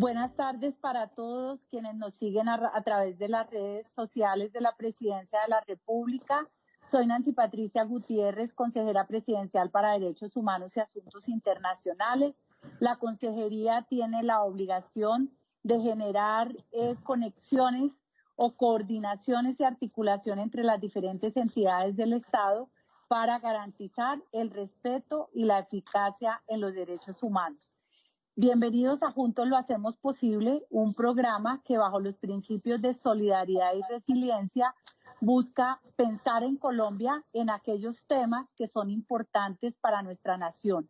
Buenas tardes para todos quienes nos siguen a través de las redes sociales de la Presidencia de la República. Soy Nancy Patricia Gutiérrez, consejera presidencial para Derechos Humanos y Asuntos Internacionales. La consejería tiene la obligación de generar conexiones o coordinaciones y articulación entre las diferentes entidades del Estado para garantizar el respeto y la eficacia en los derechos humanos. Bienvenidos a Juntos lo Hacemos Posible, un programa que bajo los principios de solidaridad y resiliencia busca pensar en Colombia en aquellos temas que son importantes para nuestra nación.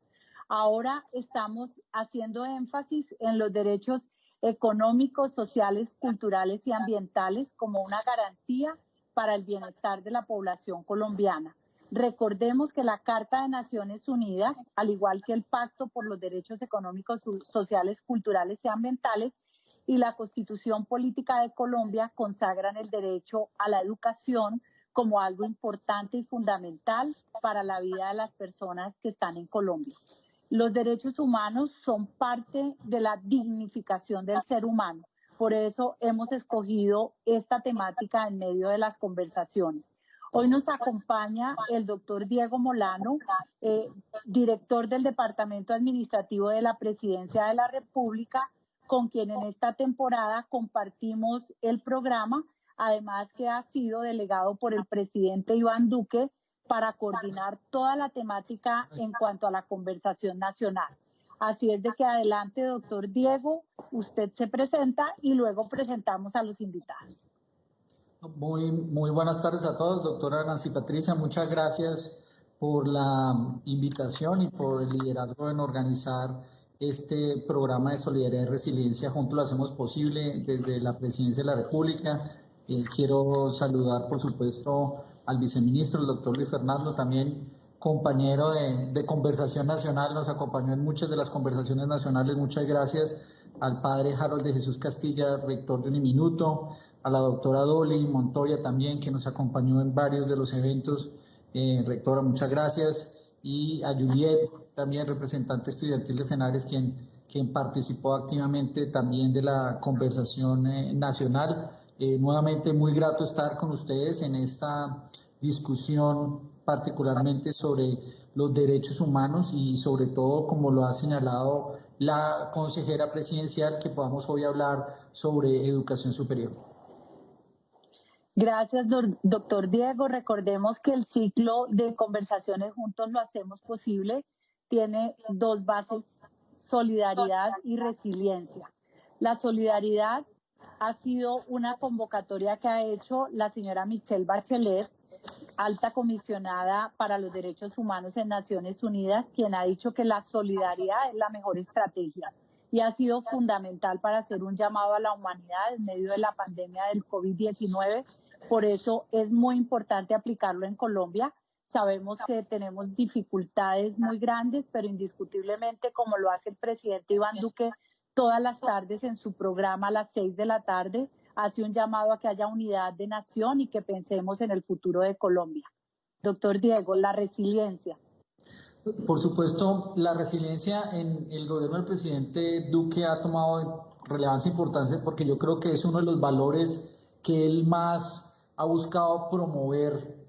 Ahora estamos haciendo énfasis en los derechos económicos, sociales, culturales y ambientales como una garantía para el bienestar de la población colombiana. Recordemos que la Carta de Naciones Unidas, al igual que el Pacto por los Derechos Económicos, Sociales, Culturales y Ambientales y la Constitución Política de Colombia consagran el derecho a la educación como algo importante y fundamental para la vida de las personas que están en Colombia. Los derechos humanos son parte de la dignificación del ser humano. Por eso hemos escogido esta temática en medio de las conversaciones. Hoy nos acompaña el doctor Diego Molano, director del Departamento Administrativo de la Presidencia de la República, con quien en esta temporada compartimos el programa, además que ha sido delegado por el presidente Iván Duque para coordinar toda la temática en cuanto a la conversación nacional. Así es de que adelante, doctor Diego, usted se presenta y luego presentamos a los invitados. Muy buenas tardes a todos, doctora Nancy Patricia, muchas gracias por la invitación y por el liderazgo en organizar este programa de solidaridad y resiliencia. Juntos lo hacemos posible desde la Presidencia de la República. Quiero saludar, por supuesto, al viceministro, el doctor Luis Fernando, también compañero de conversación nacional, nos acompañó en muchas de las conversaciones nacionales. Muchas gracias al padre Harold de Jesús Castilla, rector de Uniminuto, a la doctora Dolly Montoya también, que nos acompañó en varios de los eventos. Rectora, muchas gracias. Y a Juliet, también representante estudiantil de FENARES, quien participó activamente también de la conversación nacional. Nuevamente muy grato estar con ustedes en esta discusión, particularmente sobre los derechos humanos y sobre todo, como lo ha señalado la consejera presidencial, que podamos hoy hablar sobre educación superior. Gracias, doctor Diego. Recordemos que el ciclo de conversaciones Juntos lo Hacemos Posible tiene dos bases: solidaridad y resiliencia. La solidaridad ha sido una convocatoria que ha hecho la señora Michelle Bachelet, alta comisionada para los derechos humanos en Naciones Unidas, quien ha dicho que la solidaridad es la mejor estrategia y ha sido fundamental para hacer un llamado a la humanidad en medio de la pandemia del COVID-19. Por eso es muy importante aplicarlo en Colombia. Sabemos que tenemos dificultades muy grandes, pero indiscutiblemente, como lo hace el presidente Iván Duque todas las tardes en su programa a las 6 de la tarde, hace un llamado a que haya unidad de nación y que pensemos en el futuro de Colombia. Doctor Diego, la resiliencia. Por supuesto, la resiliencia en el gobierno del presidente Duque ha tomado relevancia e importancia, porque yo creo que es uno de los valores que él más ha buscado promover,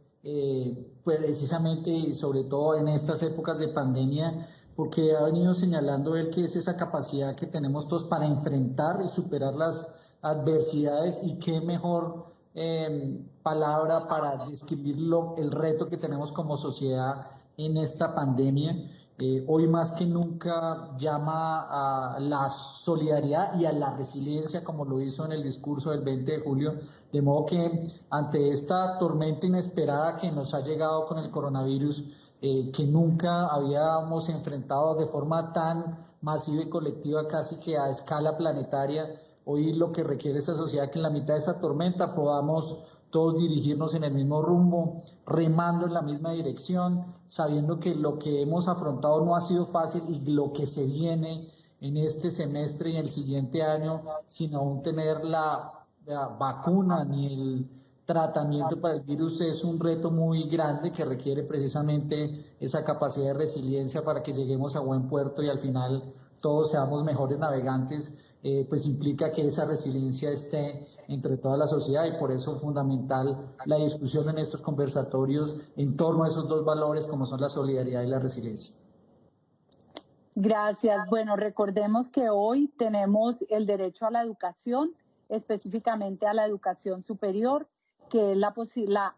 precisamente y sobre todo en estas épocas de pandemia, porque ha venido señalando él que es esa capacidad que tenemos todos para enfrentar y superar las adversidades, y qué mejor palabra para describirlo, el reto que tenemos como sociedad en esta pandemia. Hoy más que nunca llama a la solidaridad y a la resiliencia, como lo hizo en el discurso del 20 de julio, de modo que ante esta tormenta inesperada que nos ha llegado con el coronavirus, que nunca habíamos enfrentado de forma tan masiva y colectiva, casi que a escala planetaria, hoy lo que requiere esta sociedad es que en la mitad de esa tormenta podamos todos dirigirnos en el mismo rumbo, remando en la misma dirección, sabiendo que lo que hemos afrontado no ha sido fácil, y lo que se viene en este semestre y en el siguiente año, sin aún tener la vacuna ni el tratamiento para el virus, es un reto muy grande que requiere precisamente esa capacidad de resiliencia para que lleguemos a buen puerto y al final todos seamos mejores navegantes pues implica que esa resiliencia esté entre toda la sociedad, y por eso es fundamental la discusión en estos conversatorios en torno a esos dos valores como son la solidaridad y la resiliencia. Gracias. Bueno, recordemos que hoy tenemos el derecho a la educación, específicamente a la educación superior, que es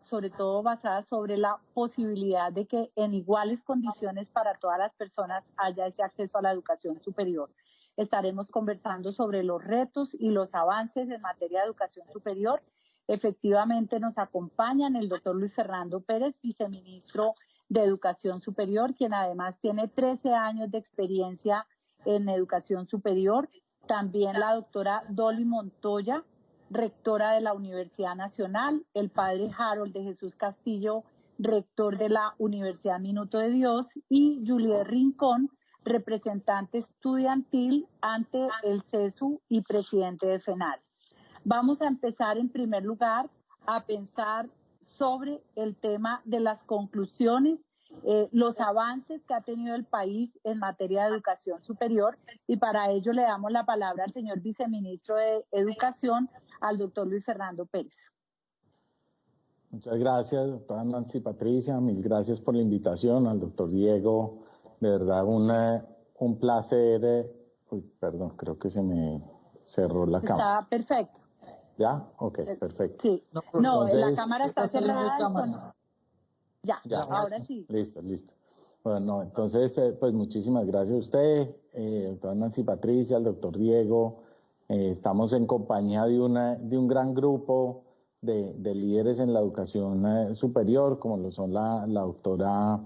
sobre todo basada sobre la posibilidad de que en iguales condiciones para todas las personas haya ese acceso a la educación superior. Estaremos conversando sobre los retos y los avances en materia de educación superior. Efectivamente nos acompañan el doctor Luis Fernando Pérez, viceministro de Educación Superior, quien además tiene 13 años de experiencia en educación superior. También la doctora Dolly Montoya, rectora de la Universidad Nacional, el padre Harold de Jesús Castillo, rector de la Universidad Minuto de Dios, y Juliet Rincón, representante estudiantil ante el CESU y presidente de FENALES. Vamos a empezar en primer lugar a pensar sobre el tema de las conclusiones, los avances que ha tenido el país en materia de educación superior, y para ello le damos la palabra al señor viceministro de Educación, al doctor Luis Fernando Pérez. Muchas gracias, doctora Nancy Patricia, mil gracias por la invitación, al doctor Diego, de verdad un placer. Perdón, creo que se me cerró la cámara. Está perfecto. ¿Ya? Ok, perfecto. Sí. Entonces, la cámara está cerrada. Ya, ahora sí. Listo. Bueno, entonces, pues muchísimas gracias a usted, doctora Nancy Patricia, al doctor Diego. Estamos en compañía de un gran grupo de líderes en la educación superior, como lo son la doctora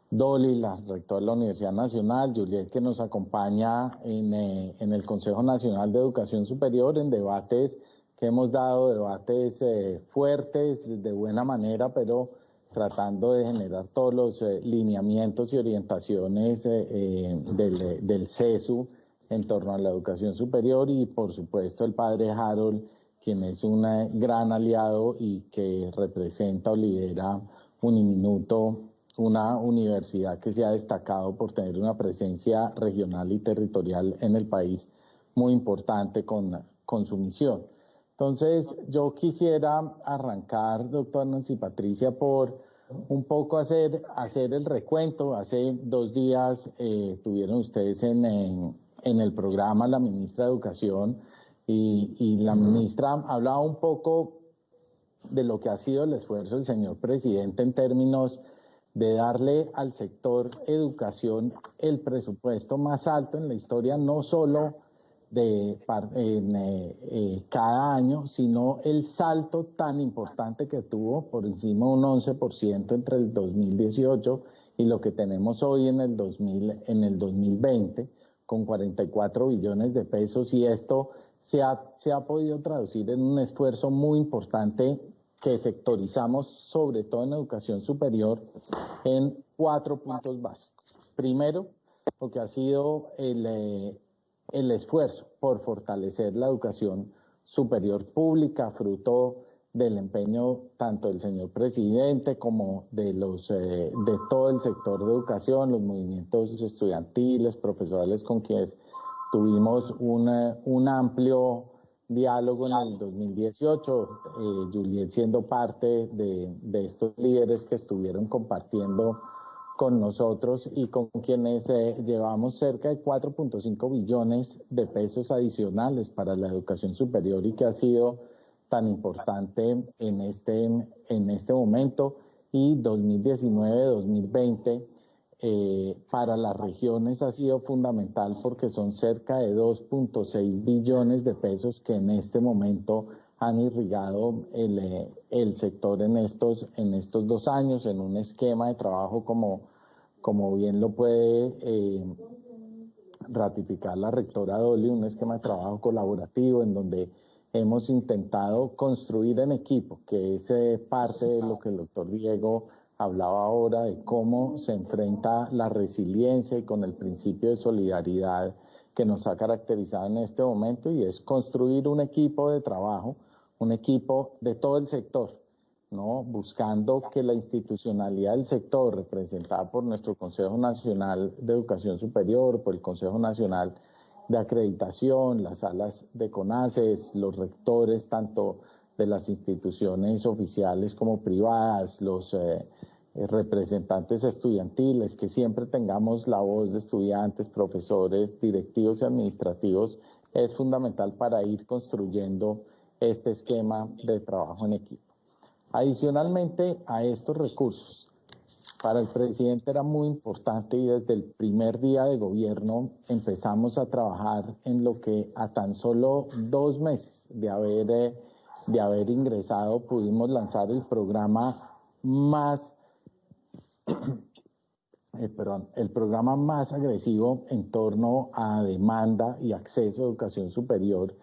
Dolly, la rectora de la Universidad Nacional, Juliet, que nos acompaña en el Consejo Nacional de Educación Superior en debates que hemos dado, debates fuertes, de buena manera, pero tratando de generar todos los lineamientos y orientaciones del CESU en torno a la educación superior, y por supuesto el padre Harold, quien es un gran aliado y que representa o lidera Uniminuto, una universidad que se ha destacado por tener una presencia regional y territorial en el país muy importante con su misión. Entonces, yo quisiera arrancar, doctora Nancy Patricia, por un poco hacer el recuento. Hace 2 días tuvieron ustedes en el programa la ministra de Educación, y la ministra hablaba un poco de lo que ha sido el esfuerzo del señor presidente en términos de darle al sector educación el presupuesto más alto en la historia, no solo cada año, sino el salto tan importante que tuvo, por encima de un 11% entre el 2018 y lo que tenemos hoy en el 2020, con 44 billones de pesos, y esto se ha podido traducir en un esfuerzo muy importante que sectorizamos, sobre todo en educación superior, en 4 puntos básicos. Primero, lo que ha sido el esfuerzo por fortalecer la educación superior pública, fruto del empeño tanto del señor presidente como de todo el sector de educación, los movimientos estudiantiles, profesorales, con quienes tuvimos un amplio diálogo en el 2018, Juliet siendo parte de estos líderes que estuvieron compartiendo con nosotros y con quienes llevamos cerca de 4.5 billones de pesos adicionales para la educación superior, y que ha sido tan importante en este momento. Y 2019-2020 para las regiones ha sido fundamental, porque son cerca de 2.6 billones de pesos que en este momento han irrigado el sector en estos 2 años, en un esquema de trabajo como bien lo puede ratificar la rectora Dolly, un esquema de trabajo colaborativo en donde hemos intentado construir en equipo, que es parte de lo que el doctor Diego hablaba ahora, de cómo se enfrenta la resiliencia y con el principio de solidaridad que nos ha caracterizado en este momento, y es construir un equipo de trabajo, un equipo de todo el sector, ¿no? Buscando que la institucionalidad del sector, representada por nuestro Consejo Nacional de Educación Superior, por el Consejo Nacional de acreditación, las salas de CONACES, los rectores tanto de las instituciones oficiales como privadas, los representantes estudiantiles, que siempre tengamos la voz de estudiantes, profesores, directivos y administrativos, es fundamental para ir construyendo este esquema de trabajo en equipo. Adicionalmente a estos recursos, para el presidente era muy importante y desde el primer día de gobierno empezamos a trabajar en lo que a tan solo 2 meses de haber ingresado pudimos lanzar el programa el programa más agresivo en torno a demanda y acceso a educación superior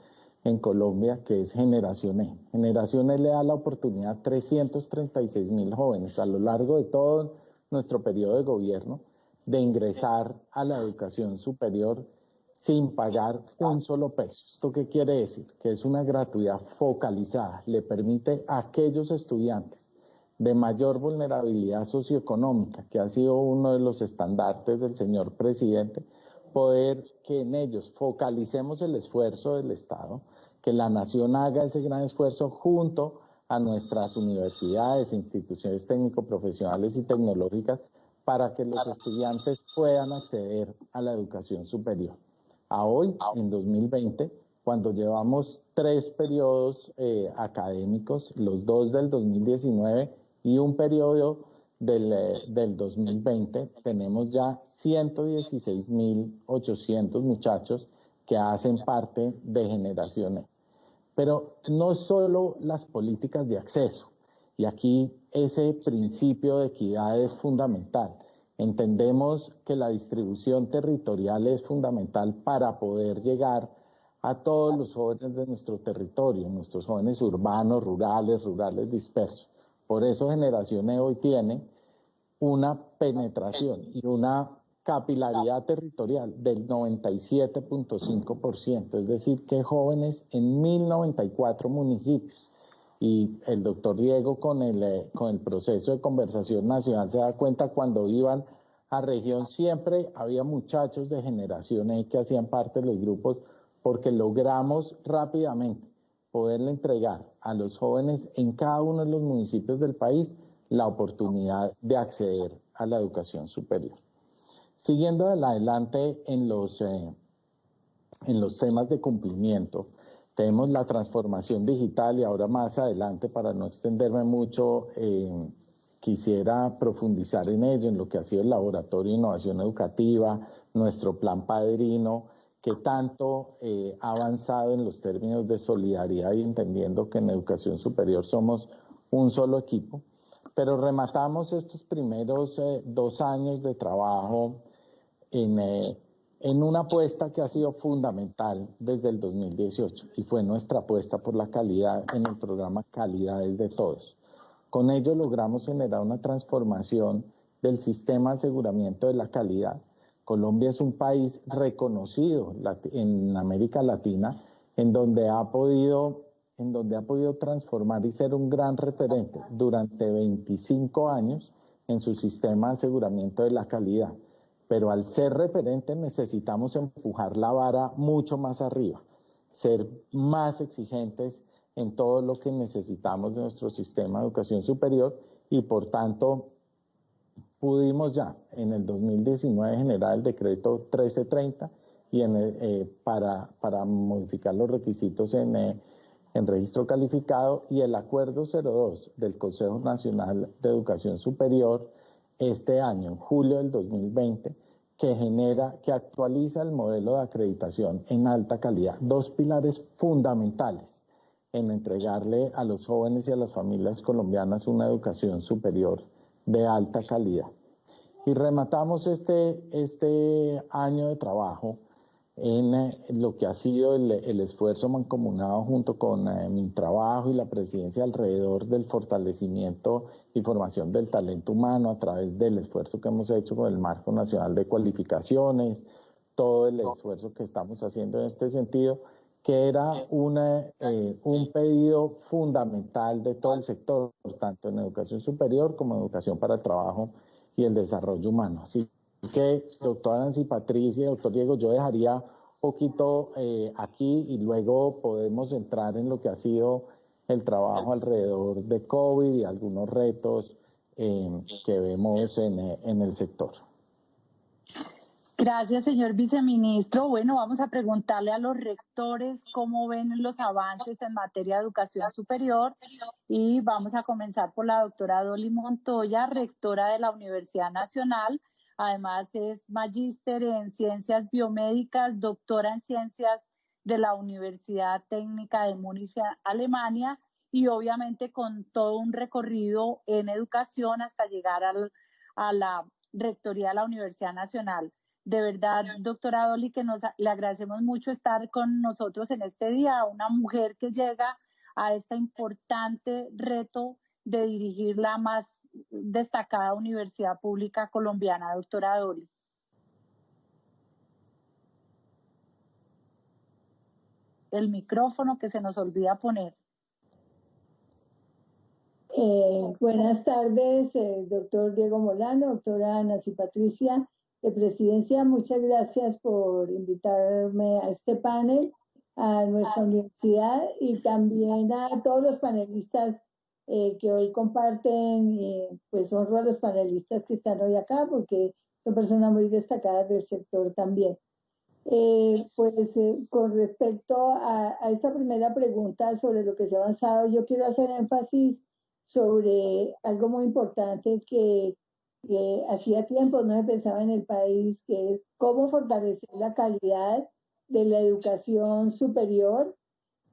en Colombia, que es Generación E. Generación E le da la oportunidad a 336.000 jóvenes a lo largo de todo nuestro periodo de gobierno de ingresar a la educación superior sin pagar un solo peso. ¿Esto qué quiere decir? Que es una gratuidad focalizada. Le permite a aquellos estudiantes de mayor vulnerabilidad socioeconómica, que ha sido uno de los estandartes del señor presidente, poder que en ellos focalicemos el esfuerzo del Estado, que la nación haga ese gran esfuerzo junto a nuestras universidades, instituciones técnico-profesionales y tecnológicas para que los estudiantes puedan acceder a la educación superior. A hoy, en 2020, cuando llevamos 3 periodos académicos, los 2 del 2019 y un periodo del 2020, tenemos ya 116.800 muchachos que hacen parte de Generación E. Pero no solo las políticas de acceso, y aquí ese principio de equidad es fundamental. Entendemos que la distribución territorial es fundamental para poder llegar a todos los jóvenes de nuestro territorio, nuestros jóvenes urbanos, rurales dispersos. Por eso Generación E hoy tiene una penetración y una capilaridad territorial del 97.5%, es decir, que jóvenes en 1094 municipios. Y el doctor Diego con el proceso de conversación nacional se da cuenta cuando iban a región siempre había muchachos de Generación E que hacían parte de los grupos porque logramos rápidamente poderle entregar a los jóvenes en cada uno de los municipios del país la oportunidad de acceder a la educación superior. Siguiendo adelante en los temas de cumplimiento, tenemos la transformación digital y ahora más adelante, para no extenderme mucho, quisiera profundizar en ello, en lo que ha sido el Laboratorio de Innovación Educativa, nuestro Plan Padrino, que tanto ha avanzado en los términos de solidaridad y entendiendo que en educación superior somos un solo equipo. Pero rematamos estos primeros 2 años de trabajo en una apuesta que ha sido fundamental desde el 2018 y fue nuestra apuesta por la calidad en el programa Calidad es de Todos. Con ello logramos generar una transformación del sistema de aseguramiento de la calidad. Colombia es un país reconocido en América Latina en donde ha podido transformar y ser un gran referente durante 25 años en su sistema de aseguramiento de la calidad. Pero al ser referente necesitamos empujar la vara mucho más arriba, ser más exigentes en todo lo que necesitamos de nuestro sistema de educación superior y por tanto pudimos ya en el 2019 generar el decreto 1330 y para modificar los requisitos en registro calificado y el acuerdo 02 del Consejo Nacional de Educación Superior este año, en julio del 2020, que actualiza el modelo de acreditación en alta calidad. 2 pilares fundamentales en entregarle a los jóvenes y a las familias colombianas una educación superior de alta calidad. Y rematamos este año de trabajo en lo que ha sido el esfuerzo mancomunado junto con mi trabajo y la presidencia alrededor del fortalecimiento y formación del talento humano a través del esfuerzo que hemos hecho con el Marco Nacional de Cualificaciones, todo el esfuerzo que estamos haciendo en este sentido, que era un pedido fundamental de todo el sector, tanto en educación superior como en educación para el trabajo y el desarrollo humano. Así que, doctora Nancy Patricia, doctor Diego, yo dejaría poquito aquí y luego podemos entrar en lo que ha sido el trabajo alrededor de COVID y algunos retos que vemos en el sector. Gracias, señor viceministro. Bueno, vamos a preguntarle a los rectores cómo ven los avances en materia de educación superior y vamos a comenzar por la doctora Dolly Montoya, rectora de la Universidad Nacional. Además es magíster en ciencias biomédicas, doctora en ciencias de la Universidad Técnica de Múnich, Alemania, y obviamente con todo un recorrido en educación hasta llegar a la rectoría de la Universidad Nacional. De verdad, doctora Dolly, que le agradecemos mucho estar con nosotros en este día, una mujer que llega a este importante reto de dirigir la más destacada universidad pública colombiana. Doctora Dolly. El micrófono que se nos olvida poner. Buenas tardes, doctor Diego Molano, doctora Nancy Patricia de Presidencia. Muchas gracias por invitarme a este panel, a nuestra universidad y también a todos los panelistas que hoy comparten. Pues honro a los panelistas que están hoy acá porque son personas muy destacadas del sector también. Con respecto a esta primera pregunta sobre lo que se ha avanzado, yo quiero hacer énfasis sobre algo muy importante que hacía tiempo no se pensaba en el país, que es cómo fortalecer la calidad de la educación superior.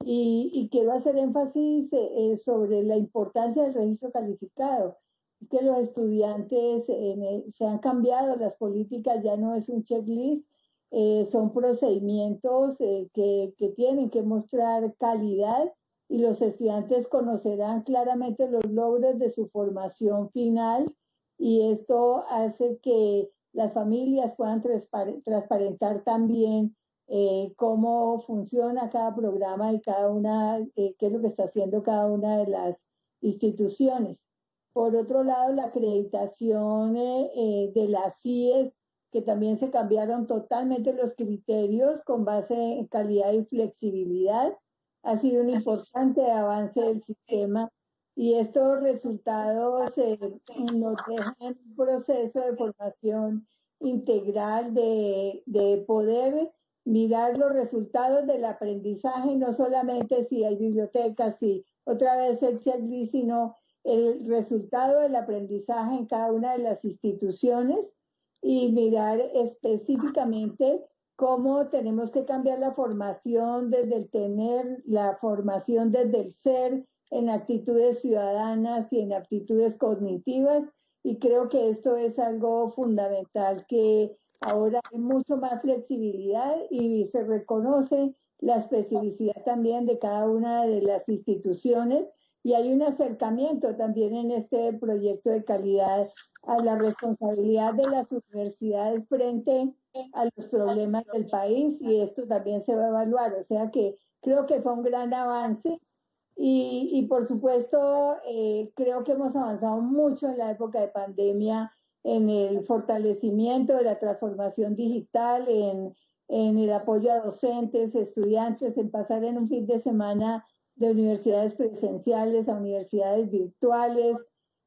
Y quiero hacer énfasis sobre la importancia del registro calificado. Es que los estudiantes se han cambiado las políticas, ya no es un checklist, son procedimientos que tienen que mostrar calidad y los estudiantes conocerán claramente los logros de su formación final y esto hace que las familias puedan transparentar también cómo funciona cada programa y cada una, qué es lo que está haciendo cada una de las instituciones. Por otro lado, la acreditación de las CIES, que también se cambiaron totalmente los criterios con base en calidad y flexibilidad, ha sido un importante avance del sistema y estos resultados nos dejan un proceso de formación integral de poder mirar los resultados del aprendizaje, no solamente si hay bibliotecas, si otra vez el checklist, sino el resultado del aprendizaje en cada una de las instituciones y mirar específicamente cómo tenemos que cambiar la formación desde el tener, la formación desde el ser, en actitudes ciudadanas y en actitudes cognitivas. Y creo que esto es algo fundamental, que ahora hay mucho más flexibilidad y se reconoce la especificidad también de cada una de las instituciones y hay un acercamiento también en este proyecto de calidad a la responsabilidad de las universidades frente a los problemas del país y esto también se va a evaluar. O sea que creo que fue un gran avance y por supuesto creo que hemos avanzado mucho en la época de pandemia en el fortalecimiento de la transformación digital, en el apoyo a docentes, estudiantes, en pasar en un fin de semana de universidades presenciales a universidades virtuales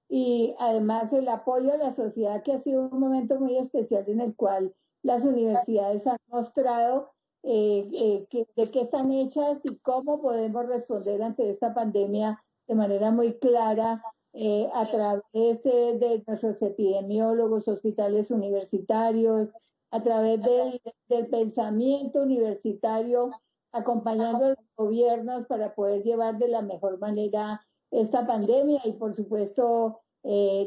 y además el apoyo a la sociedad, que ha sido un momento muy especial en el cual las universidades han mostrado de qué están hechas y cómo podemos responder ante esta pandemia de manera muy clara a través de nuestros epidemiólogos, hospitales universitarios, a través del pensamiento universitario, acompañando a los gobiernos para poder llevar de la mejor manera esta pandemia y por supuesto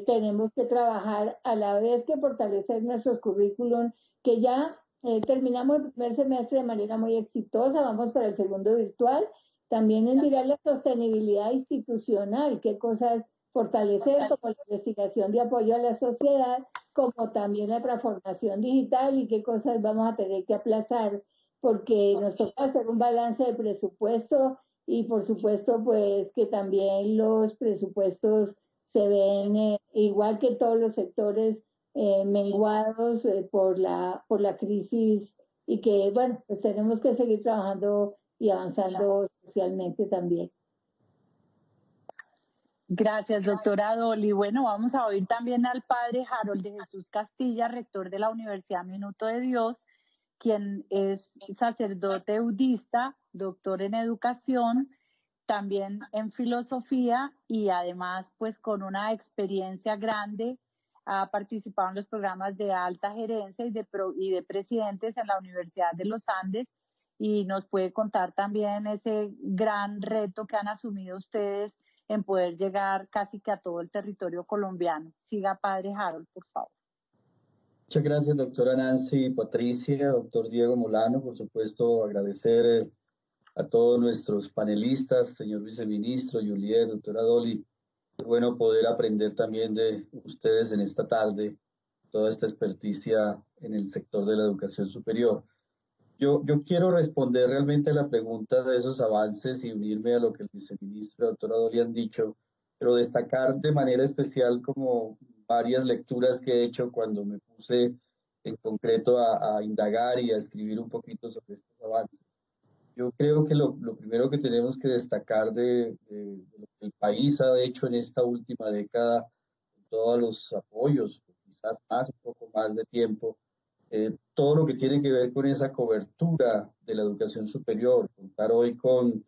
tenemos que trabajar a la vez que fortalecer nuestros currículum, que ya terminamos el primer semestre de manera muy exitosa, vamos para el segundo virtual, también en mirar la sostenibilidad institucional, qué cosas fortalecer como la investigación de apoyo a la sociedad, como también la transformación digital y qué cosas vamos a tener que aplazar, porque nos toca hacer un balance de presupuesto y por supuesto pues que también los presupuestos se ven igual que todos los sectores menguados por la crisis y que, bueno, pues tenemos que seguir trabajando y avanzando socialmente también. Gracias, doctora Dolly. Bueno, vamos a oír también al padre Harold de Jesús Castilla, rector de la Universidad Minuto de Dios, quien es sacerdote budista, doctor en educación, también en filosofía y además pues con una experiencia grande. Ha participado en los programas de alta gerencia y de presidentes en la Universidad de los Andes, y nos puede contar también ese gran reto que han asumido ustedes en poder llegar casi que a todo el territorio colombiano. Siga, padre Harold, por favor. Muchas gracias, doctora Nancy, Patricia, doctor Diego Molano. Por supuesto, agradecer a todos nuestros panelistas, señor viceministro, Juliet, doctora Dolly. Es bueno poder aprender también de ustedes en esta tarde, toda esta experticia en el sector de la educación superior. Yo quiero responder realmente a la pregunta de esos avances y unirme a lo que el viceministro y la doctora Dolly han dicho, pero destacar de manera especial como varias lecturas que he hecho cuando me puse en concreto a indagar y a escribir un poquito sobre estos avances. Yo creo que lo primero que tenemos que destacar de lo que el país ha hecho en esta última década, con todos los apoyos, quizás más, un poco más de tiempo, todo lo que tiene que ver con esa cobertura de la educación superior, contar hoy con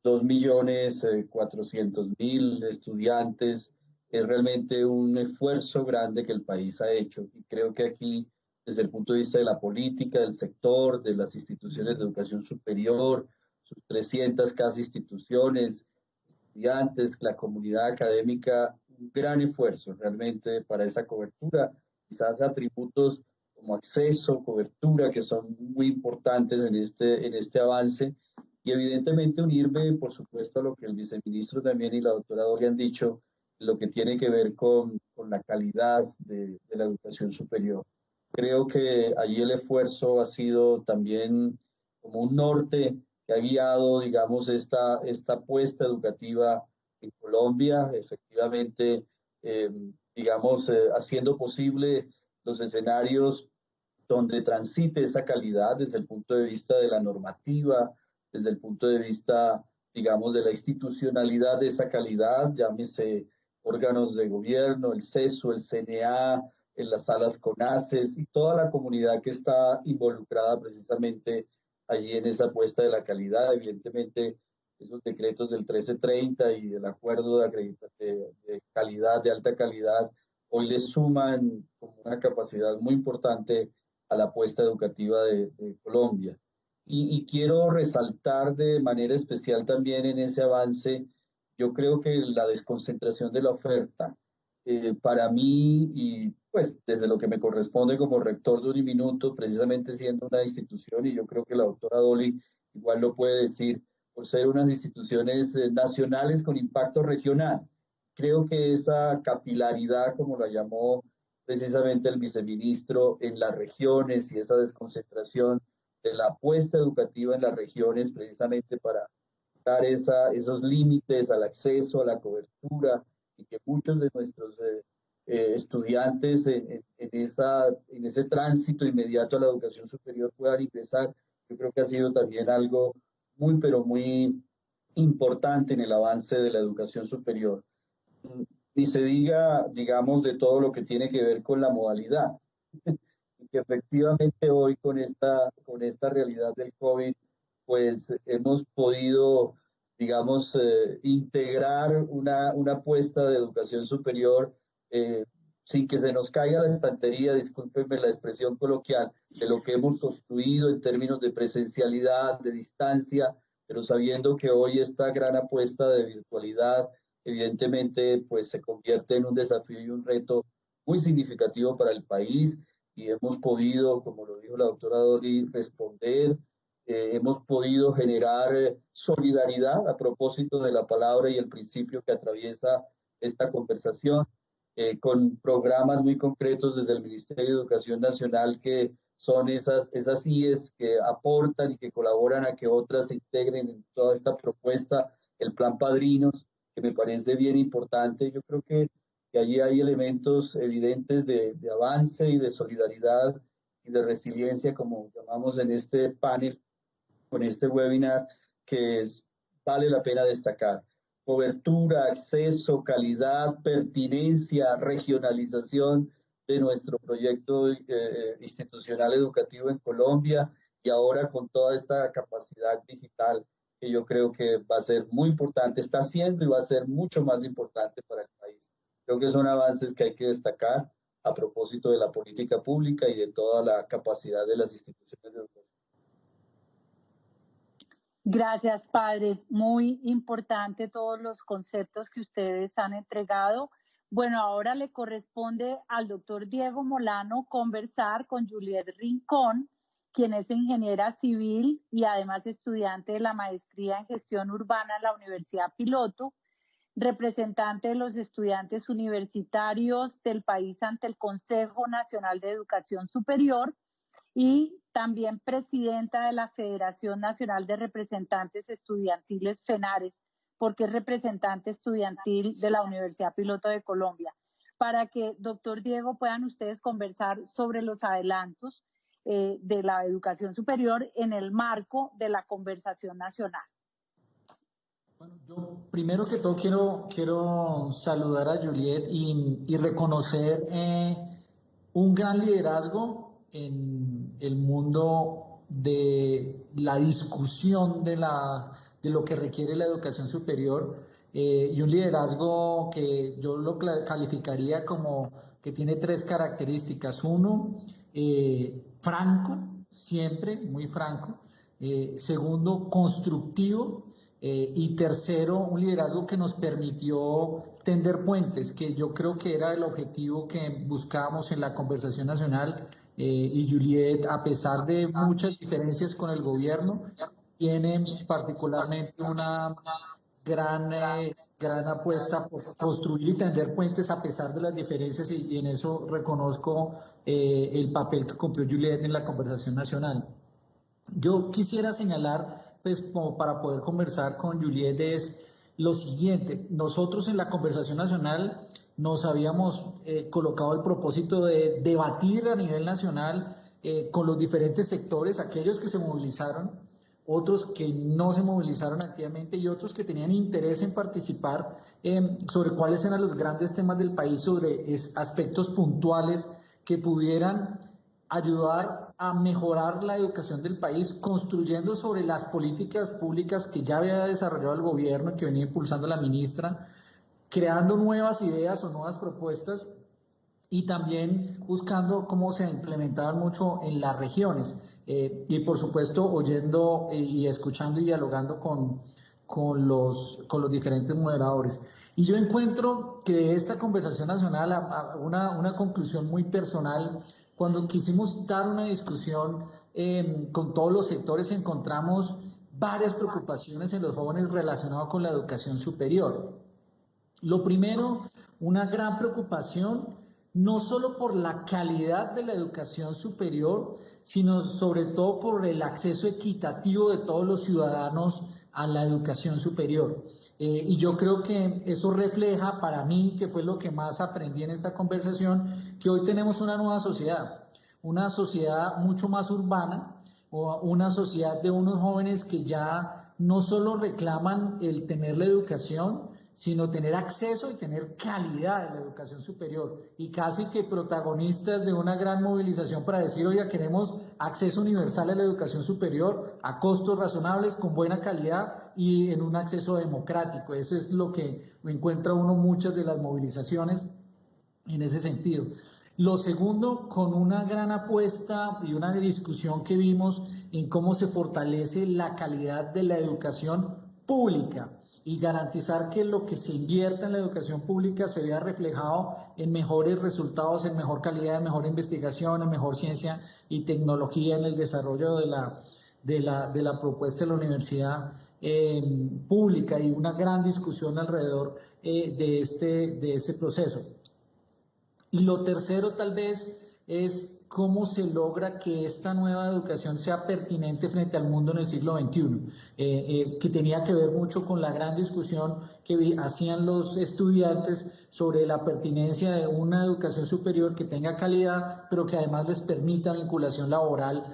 2.400.000 estudiantes, es realmente un esfuerzo grande que el país ha hecho. Y creo que aquí, desde el punto de vista de la política, del sector, de las instituciones de educación superior, sus 300 casi instituciones, estudiantes, la comunidad académica, un gran esfuerzo realmente para esa cobertura, quizás atributos como acceso, cobertura, que son muy importantes en este avance. Y evidentemente unirme, por supuesto, a lo que el viceministro también y la doctora Dolly han dicho, lo que tiene que ver con la calidad de la educación superior. Creo que allí el esfuerzo ha sido también como un norte que ha guiado, digamos, esta apuesta educativa en Colombia, efectivamente, digamos, haciendo posible los escenarios donde transite esa calidad desde el punto de vista de la normativa, desde el punto de vista, digamos, de la institucionalidad de esa calidad, llámese órganos de gobierno, el CESO, el CNA, en las salas CONACES y toda la comunidad que está involucrada precisamente allí en esa apuesta de la calidad. Evidentemente, esos decretos del 1330 y del acuerdo de calidad, de alta calidad, hoy le suman como una capacidad muy importante a la apuesta educativa de Colombia. Y quiero resaltar de manera especial también en ese avance, yo creo que la desconcentración de la oferta, para mí, y pues desde lo que me corresponde como rector de Uniminuto, precisamente siendo una institución, y yo creo que la doctora Dolly igual lo puede decir, por ser unas instituciones nacionales con impacto regional. Creo que esa capilaridad, como la llamó precisamente el viceministro, en las regiones y esa desconcentración de la apuesta educativa en las regiones precisamente para dar esos límites al acceso, a la cobertura y que muchos de nuestros estudiantes en ese tránsito inmediato a la educación superior puedan ingresar. Yo creo que ha sido también algo muy, pero muy importante en el avance de la educación superior. Ni se diga, digamos, de todo lo que tiene que ver con la modalidad. Que efectivamente hoy con esta realidad del COVID, pues hemos podido, digamos, integrar una apuesta de educación superior sin que se nos caiga la estantería, discúlpenme la expresión coloquial, de lo que hemos construido en términos de presencialidad, de distancia, pero sabiendo que hoy esta gran apuesta de virtualidad, evidentemente, pues se convierte en un desafío y un reto muy significativo para el país. Y hemos podido, como lo dijo la doctora Dolly, responder, hemos podido generar solidaridad a propósito de la palabra y el principio que atraviesa esta conversación, con programas muy concretos desde el Ministerio de Educación Nacional que son esas IES que aportan y que colaboran a que otras se integren en toda esta propuesta, el Plan Padrinos, que me parece bien importante. Yo creo que allí hay elementos evidentes de avance y de solidaridad y de resiliencia, como llamamos en este panel, con este webinar, que vale la pena destacar. Cobertura, acceso, calidad, pertinencia, regionalización de nuestro proyecto institucional educativo en Colombia, y ahora con toda esta capacidad digital que yo creo que va a ser muy importante, está siendo y va a ser mucho más importante para el país. Creo que son avances que hay que destacar a propósito de la política pública y de toda la capacidad de las instituciones de educación. Gracias, padre. Muy importante todos los conceptos que ustedes han entregado. Bueno, ahora le corresponde al doctor Diego Molano conversar con Juliet Rincón, quien es ingeniera civil y además estudiante de la maestría en gestión urbana en la Universidad Piloto, representante de los estudiantes universitarios del país ante el Consejo Nacional de Educación Superior y también presidenta de la Federación Nacional de Representantes Estudiantiles FENARES, porque es representante estudiantil de la Universidad Piloto de Colombia, para que, doctor Diego, puedan ustedes conversar sobre los adelantos de la educación superior en el marco de la conversación nacional. Bueno, yo primero que todo quiero saludar a Juliet y reconocer un gran liderazgo en el mundo de la discusión de lo que requiere la educación superior, y un liderazgo que yo lo calificaría como que tiene tres características. Uno, franco, siempre muy franco. Segundo, constructivo. Y tercero, un liderazgo que nos permitió tender puentes, que yo creo que era el objetivo que buscábamos en la conversación nacional. Y Juliet, a pesar de muchas diferencias con el gobierno, tiene particularmente una gran apuesta por construir y tender puentes a pesar de las diferencias, y en eso reconozco el papel que cumplió Juliet en la conversación nacional. Yo quisiera señalar, pues como para poder conversar con Juliet, es lo siguiente. Nosotros en la conversación nacional nos habíamos colocado el propósito de debatir a nivel nacional con los diferentes sectores, aquellos que se movilizaron, otros que no se movilizaron activamente y otros que tenían interés en participar, sobre cuáles eran los grandes temas del país, sobre aspectos puntuales que pudieran ayudar a mejorar la educación del país, construyendo sobre las políticas públicas que ya había desarrollado el gobierno y que venía impulsando la ministra, creando nuevas ideas o nuevas propuestas, y también buscando cómo se implementaban mucho en las regiones, y por supuesto oyendo y escuchando y dialogando con los diferentes moderadores. Y yo encuentro que de esta conversación nacional una conclusión muy personal. Cuando quisimos dar una discusión con todos los sectores, encontramos varias preocupaciones en los jóvenes relacionadas con la educación superior. Lo primero, una gran preocupación no solo por la calidad de la educación superior, sino sobre todo por el acceso equitativo de todos los ciudadanos a la educación superior. Y yo creo que eso refleja para mí, que fue lo que más aprendí en esta conversación, que hoy tenemos una nueva sociedad, una sociedad mucho más urbana, o una sociedad de unos jóvenes que ya no solo reclaman el tener la educación, sino tener acceso y tener calidad en la educación superior, y casi que protagonistas de una gran movilización para decir, oiga, queremos acceso universal a la educación superior a costos razonables, con buena calidad y en un acceso democrático. Eso es lo que encuentra uno muchas de las movilizaciones en ese sentido. Lo segundo, con una gran apuesta y una discusión que vimos en cómo se fortalece la calidad de la educación pública, y garantizar que lo que se invierta en la educación pública se vea reflejado en mejores resultados, en mejor calidad, en mejor investigación, en mejor ciencia y tecnología, en el desarrollo de la propuesta de la universidad pública, y una gran discusión alrededor de este proceso. Y lo tercero, tal vez, es cómo se logra que esta nueva educación sea pertinente frente al mundo en el siglo XXI, que tenía que ver mucho con la gran discusión que hacían los estudiantes sobre la pertinencia de una educación superior que tenga calidad, pero que además les permita vinculación laboral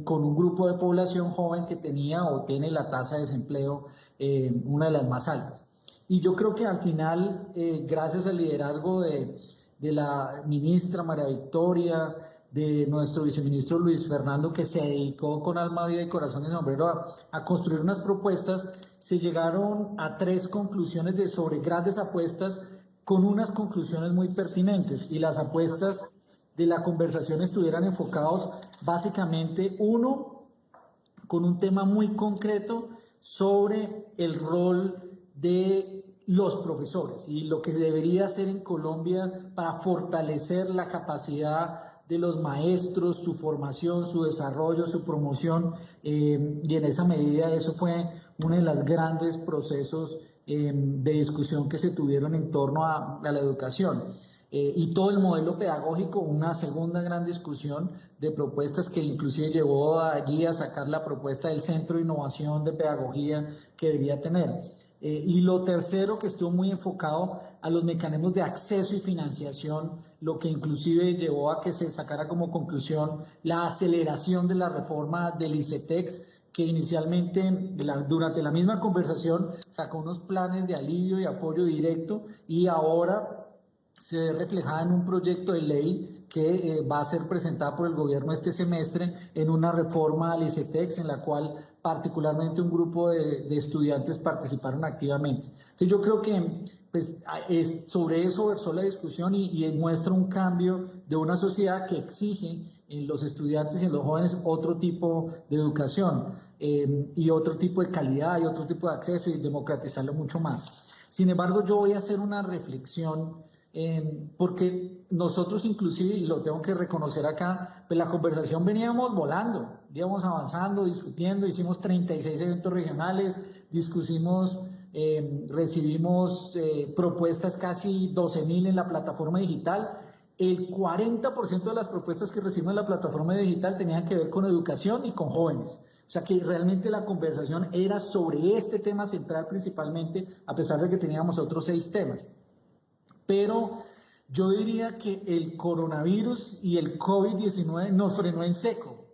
con un grupo de población joven que tenía o tiene la tasa de desempleo una de las más altas. Y yo creo que al final, gracias al liderazgo de la ministra María Victoria, de nuestro viceministro Luis Fernando, que se dedicó con alma, vida y corazón de sombrero a construir unas propuestas, se llegaron a 3 conclusiones sobre grandes apuestas con unas conclusiones muy pertinentes, y las apuestas de la conversación estuvieran enfocados básicamente, uno, con un tema muy concreto sobre el rol de los profesores y lo que debería hacer en Colombia para fortalecer la capacidad de los maestros, su formación, su desarrollo, su promoción, y en esa medida eso fue uno de los grandes procesos de discusión que se tuvieron en torno a la educación. Y todo el modelo pedagógico, una segunda gran discusión de propuestas que inclusive llevó allí a sacar la propuesta del Centro de Innovación de Pedagogía que debería tener. Y lo tercero, que estuvo muy enfocado a los mecanismos de acceso y financiación, lo que inclusive llevó a que se sacara como conclusión la aceleración de la reforma del ICETEX, que inicialmente durante la misma conversación sacó unos planes de alivio y apoyo directo, y ahora se ve reflejada en un proyecto de ley que va a ser presentada por el gobierno este semestre en una reforma al ICETEX, en la cual particularmente un grupo de estudiantes participaron activamente. Entonces yo creo que pues, sobre eso versó la discusión y muestra un cambio de una sociedad que exige en los estudiantes y en los jóvenes otro tipo de educación y otro tipo de calidad y otro tipo de acceso, y democratizarlo mucho más. Sin embargo, yo voy a hacer una reflexión porque nosotros inclusive, y lo tengo que reconocer acá, pues la conversación veníamos volando, íbamos avanzando, discutiendo, hicimos 36 eventos regionales, discutimos, recibimos propuestas casi 12.000 en la plataforma digital. El 40% de las propuestas que recibimos en la plataforma digital tenían que ver con educación y con jóvenes. O sea que realmente la conversación era sobre este tema central principalmente, a pesar de que teníamos otros 6 temas. Pero yo diría que el coronavirus y el COVID-19 nos frenó en seco.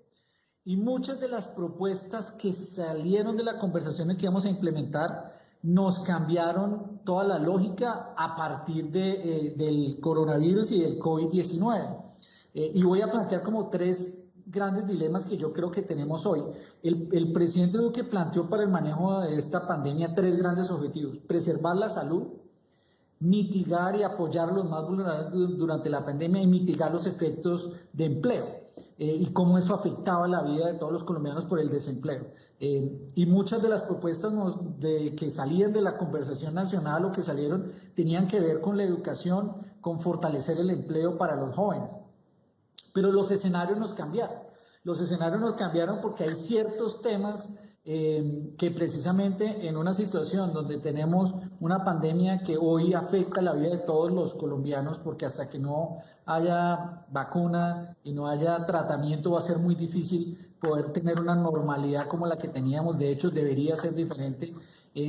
Y muchas de las propuestas que salieron de la conversación que íbamos a implementar nos cambiaron toda la lógica a partir del coronavirus y del COVID-19. Y voy a plantear como 3 grandes dilemas que yo creo que tenemos hoy. El presidente Duque planteó para el manejo de esta pandemia 3 grandes objetivos: preservar la salud, mitigar y apoyar a los más vulnerables durante la pandemia y mitigar los efectos de empleo y cómo eso afectaba la vida de todos los colombianos por el desempleo. Y muchas de las propuestas que salían de la conversación nacional o que salieron tenían que ver con la educación, con fortalecer el empleo para los jóvenes. Pero los escenarios nos cambiaron. Los escenarios nos cambiaron porque hay ciertos temas que precisamente en una situación donde tenemos una pandemia que hoy afecta la vida de todos los colombianos, porque hasta que no haya vacuna y no haya tratamiento va a ser muy difícil poder tener una normalidad como la que teníamos. De hecho, debería ser diferente.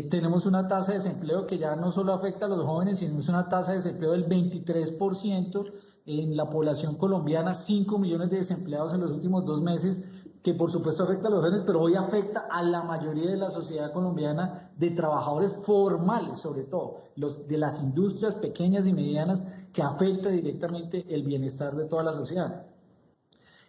Tenemos una tasa de desempleo que ya no solo afecta a los jóvenes, sino es una tasa de desempleo del 23% en la población colombiana, 5 millones de desempleados en los últimos 2 meses, que por supuesto afecta a los jóvenes, pero hoy afecta a la mayoría de la sociedad colombiana, de trabajadores formales sobre todo, los de las industrias pequeñas y medianas, que afecta directamente el bienestar de toda la sociedad.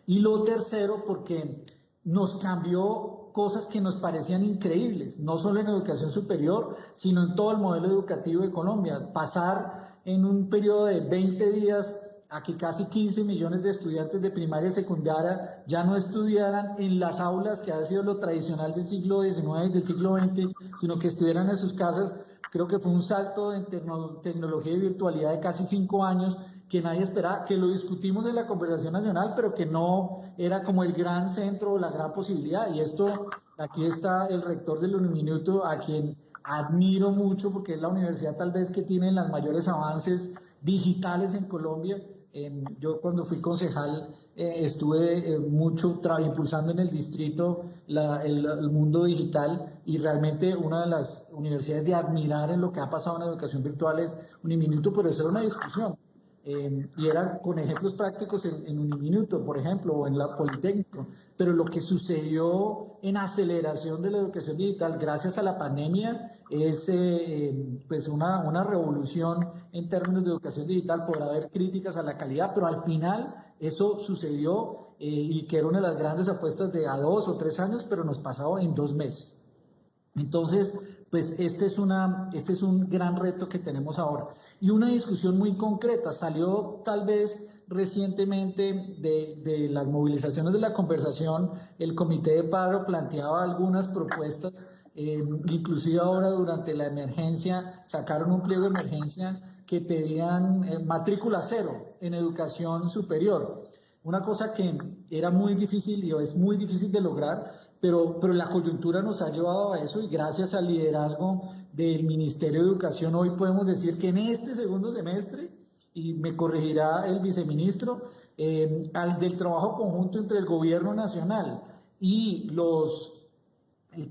Y lo tercero, porque nos cambió cosas que nos parecían increíbles, no solo en educación superior, sino en todo el modelo educativo de Colombia. Pasar en un periodo de 20 días a que casi 15 millones de estudiantes de primaria y secundaria ya no estudiaran en las aulas, que ha sido lo tradicional del siglo XIX y del siglo XX, sino que estudiaran en sus casas. Creo que fue un salto en tecnología y virtualidad de casi 5 años que nadie esperaba, que lo discutimos en la conversación nacional, pero que no era como el gran centro o la gran posibilidad. Y esto, aquí está el rector del Uniminuto, a quien admiro mucho porque es la universidad tal vez que tiene los mayores avances digitales en Colombia. Yo cuando fui concejal estuve mucho impulsando en el distrito el mundo digital, y realmente una de las universidades de admirar en lo que ha pasado en la educación virtual es Uniminuto, pero eso era una discusión. Y era con ejemplos prácticos en Uniminuto, por ejemplo, o en la Politécnico. Pero lo que sucedió en aceleración de la educación digital gracias a la pandemia es pues una revolución en términos de educación digital. Podrá haber críticas a la calidad, pero al final eso sucedió, y que era una de las grandes apuestas de a 2 o 3 años, pero nos pasó en 2 meses. Entonces, pues este es un gran reto que tenemos ahora. Y una discusión muy concreta, salió tal vez recientemente de las movilizaciones de la conversación, el Comité de Paro planteaba algunas propuestas, inclusive ahora durante la emergencia sacaron un pliego de emergencia que pedían matrícula cero en educación superior. Una cosa que era muy difícil y es muy difícil de lograr, pero la coyuntura nos ha llevado a eso, y gracias al liderazgo del Ministerio de Educación hoy podemos decir que en este segundo semestre, y me corregirá el viceministro, del trabajo conjunto entre el gobierno nacional y los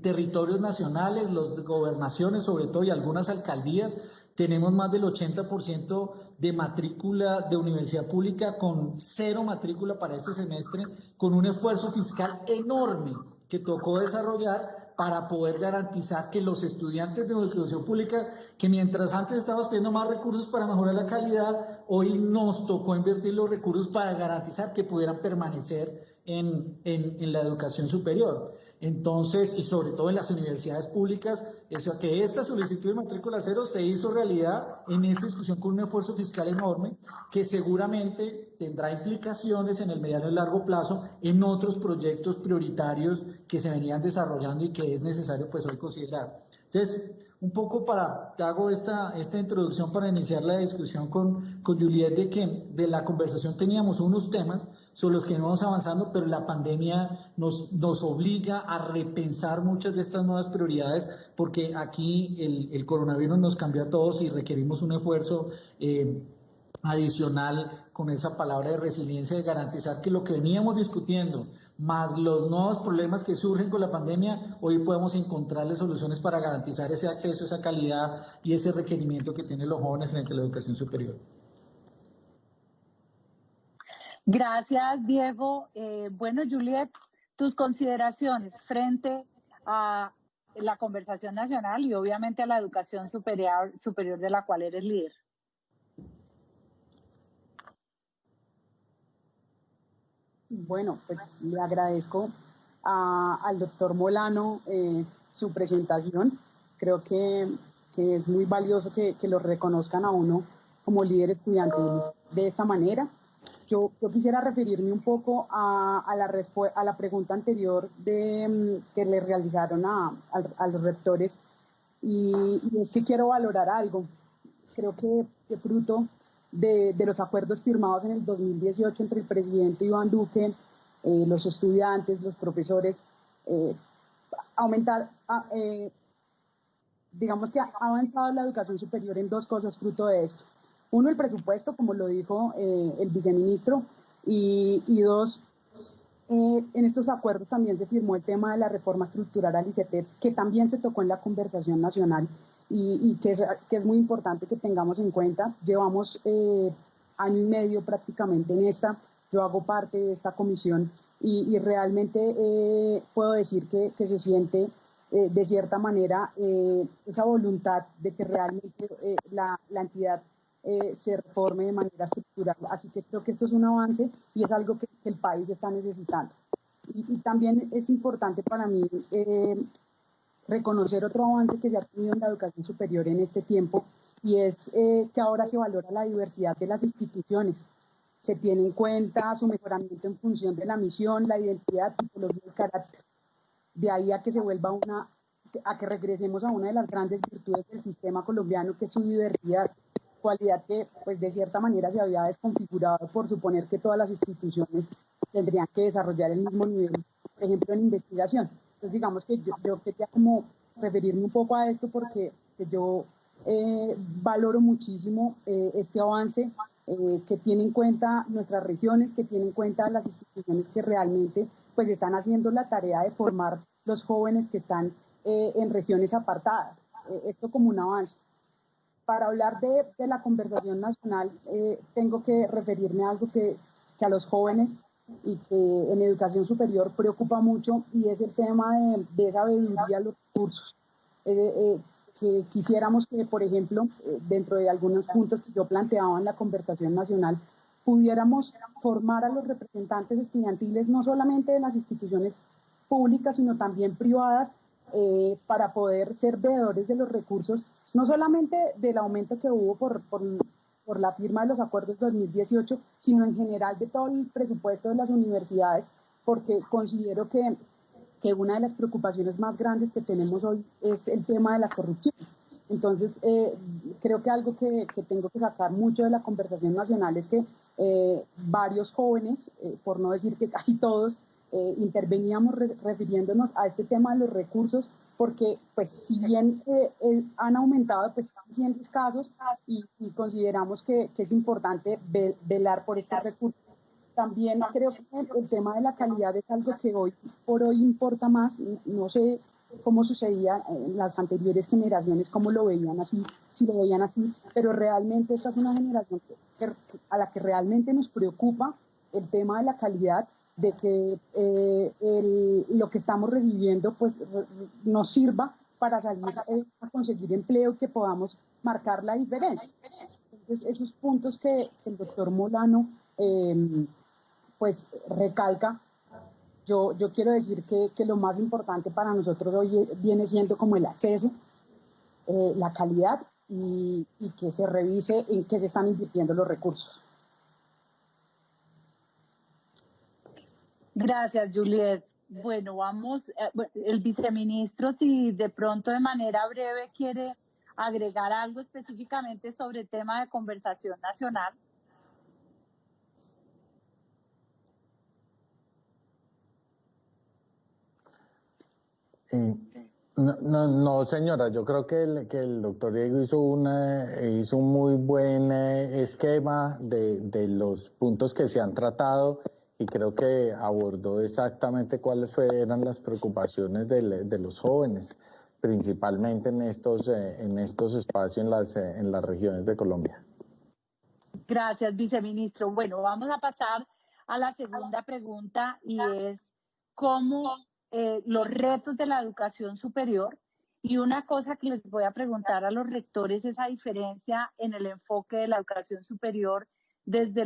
territorios nacionales, las gobernaciones sobre todo y algunas alcaldías, tenemos más del 80% de matrícula de universidad pública con 0 matrícula para este semestre, con un esfuerzo fiscal enorme que tocó desarrollar para poder garantizar que los estudiantes de educación pública, que mientras antes estábamos pidiendo más recursos para mejorar la calidad, hoy nos tocó invertir los recursos para garantizar que pudieran permanecer en la educación superior. Entonces, y sobre todo en las universidades públicas, eso, que esta solicitud de matrícula cero se hizo realidad en esta discusión con un esfuerzo fiscal enorme que seguramente tendrá implicaciones en el mediano y largo plazo en otros proyectos prioritarios que se venían desarrollando y que es necesario pues hoy considerar. Entonces, un poco te hago esta introducción para iniciar la discusión con Juliet, de que de la conversación teníamos unos temas sobre los que íbamos avanzando, pero la pandemia nos obliga a repensar muchas de estas nuevas prioridades, porque aquí el coronavirus nos cambió a todos y requerimos un esfuerzo adicional con esa palabra de resiliencia, de garantizar que lo que veníamos discutiendo, más los nuevos problemas que surgen con la pandemia, hoy podemos encontrarle soluciones para garantizar ese acceso, esa calidad y ese requerimiento que tienen los jóvenes frente a la educación superior. Gracias, Diego. Bueno, Juliet, tus consideraciones frente a la conversación nacional y obviamente a la educación superior de la cual eres líder. Bueno, pues le agradezco al doctor Molano su presentación. Creo que es muy valioso que lo reconozcan a uno como líder estudiantil de esta manera. Yo quisiera referirme un poco a la pregunta anterior que le realizaron a los rectores, y es que quiero valorar algo. Creo que fruto de los acuerdos firmados en el 2018 entre el presidente Iván Duque, los estudiantes, los profesores, digamos que ha avanzado la educación superior en 2 cosas fruto de esto. 1, el presupuesto, como lo dijo el viceministro, y 2, en estos acuerdos también se firmó el tema de la reforma estructural al ICETEX, que también se tocó en la conversación nacional y que es muy importante que tengamos en cuenta. Llevamos año y medio prácticamente en esta, yo hago parte de esta comisión y realmente puedo decir que se siente de cierta manera esa voluntad de que realmente la entidad se reforme de manera estructural. Así que creo que esto es un avance y es algo que el país está necesitando. Y también es importante para mí reconocer otro avance que se ha tenido en la educación superior en este tiempo, y es que ahora se valora la diversidad de las instituciones. Se tiene en cuenta su mejoramiento en función de la misión, la identidad, tipología y carácter. De ahí a que se vuelva a que regresemos a una de las grandes virtudes del sistema colombiano, que es su diversidad, cualidad que pues de cierta manera se había desconfigurado por suponer que todas las instituciones tendrían que desarrollar el mismo nivel, por ejemplo en investigación. Entonces digamos que yo quería como referirme un poco a esto porque yo valoro muchísimo este avance que tiene en cuenta nuestras regiones, que tiene en cuenta las instituciones que realmente pues están haciendo la tarea de formar los jóvenes que están en regiones apartadas. Esto como un avance. Para hablar de la conversación nacional, tengo que referirme a algo que a los jóvenes y que en educación superior preocupa mucho, y es el tema de esa veeduría a los recursos. Que quisiéramos que, por ejemplo, dentro de algunos puntos que yo planteaba en la conversación nacional, pudiéramos formar a los representantes estudiantiles, no solamente de las instituciones públicas, sino también privadas, para poder ser veedores de los recursos, no solamente del aumento que hubo por la firma de los acuerdos de 2018, sino en general de todo el presupuesto de las universidades, porque considero que una de las preocupaciones más grandes que tenemos hoy es el tema de la corrupción. Entonces, creo que algo que tengo que sacar mucho de la conversación nacional es que varios jóvenes, por no decir que casi todos, interveníamos refiriéndonos a este tema de los recursos, porque pues si bien han aumentado, pues están siendo escasos, y consideramos que es importante velar por estos recursos. También creo que el tema de la calidad es algo que hoy por hoy importa más. No sé cómo sucedía en las anteriores generaciones, cómo lo veían así, si lo veían así, pero realmente esta es una generación a la que realmente nos preocupa el tema de la calidad, de que lo que estamos recibiendo pues nos sirva para salir a conseguir empleo y que podamos marcar la diferencia. Entonces, esos puntos que el doctor Molano pues recalca, yo quiero decir que lo más importante para nosotros hoy viene siendo como el acceso, la calidad y que se revise en qué se están invirtiendo los recursos. Gracias, Juliet. Bueno, vamos, el viceministro, si de pronto de manera breve quiere agregar algo específicamente sobre el tema de conversación nacional. No, señora, yo creo que el doctor Diego hizo un muy buen esquema de los puntos que se han tratado, y creo que abordó exactamente cuáles eran las preocupaciones de los jóvenes, principalmente en estos espacios en las regiones de Colombia. Gracias, viceministro. Bueno, vamos a pasar a la segunda pregunta, y es cómo los retos de la educación superior. Y una cosa que les voy a preguntar a los rectores es esa diferencia en el enfoque de la educación superior desde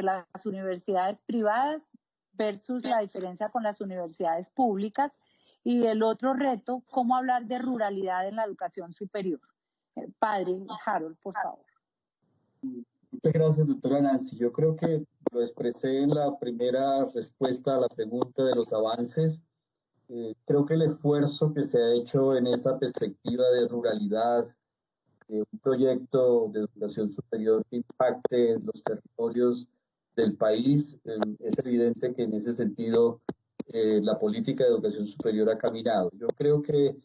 las universidades privadas versus la diferencia con las universidades públicas. Y el otro reto, cómo hablar de ruralidad en la educación superior. Padre Harold, por favor. Muchas gracias, doctora Nancy. Yo creo que lo expresé en la primera respuesta a la pregunta de los avances. Creo que el esfuerzo que se ha hecho en esa perspectiva de ruralidad, un proyecto de educación superior que impacte en los territorios del país, es evidente que en ese sentido la política de educación superior ha caminado. Yo creo que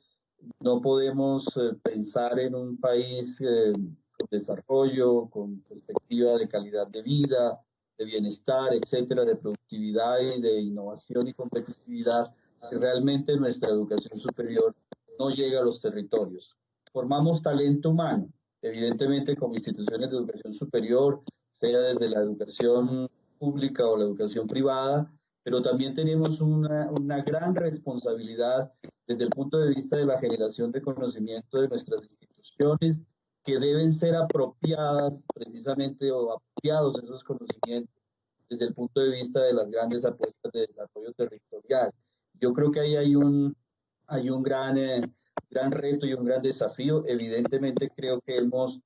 no podemos pensar en un país con desarrollo, con perspectiva de calidad de vida, de bienestar, etcétera, de productividad y de innovación y competitividad, que realmente nuestra educación superior no llega a los territorios. Formamos talento humano, evidentemente como instituciones de educación superior, sea desde la educación pública o la educación privada, pero también tenemos una gran responsabilidad desde el punto de vista de la generación de conocimiento de nuestras instituciones, que deben ser apropiadas precisamente, o apropiados esos conocimientos desde el punto de vista de las grandes apuestas de desarrollo territorial. Yo creo que ahí hay un gran reto y un gran desafío. Evidentemente creo que hemos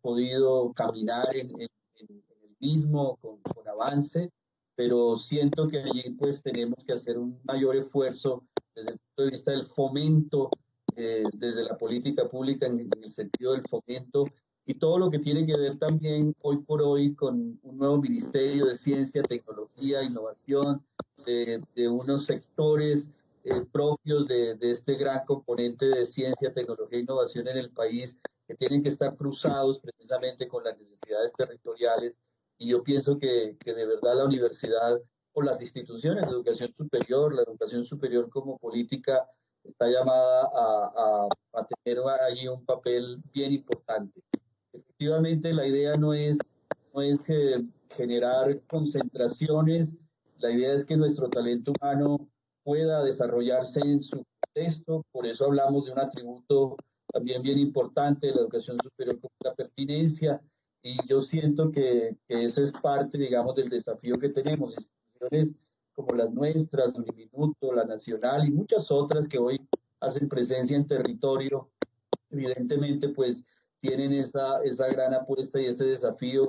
podido caminar en el mismo con avance, pero siento que allí pues tenemos que hacer un mayor esfuerzo desde el punto de vista del fomento, desde la política pública en el sentido del fomento, y todo lo que tiene que ver también hoy por hoy con un nuevo Ministerio de Ciencia, Tecnología, Innovación, de unos sectores propios de este gran componente de ciencia, tecnología e innovación en el país, que tienen que estar cruzados precisamente con las necesidades territoriales. Y yo pienso que de verdad la universidad o las instituciones de educación superior, la educación superior como política, está llamada a tener allí un papel bien importante. Efectivamente, la idea no es generar concentraciones, la idea es que nuestro talento humano pueda desarrollarse en su contexto, por eso hablamos de un atributo también bien importante de la educación superior como la pertinencia, y yo siento que ese es parte, digamos, del desafío que tenemos. Instituciones como las nuestras, Uniminuto, la Nacional y muchas otras que hoy hacen presencia en territorio, evidentemente pues tienen esa gran apuesta y ese desafío.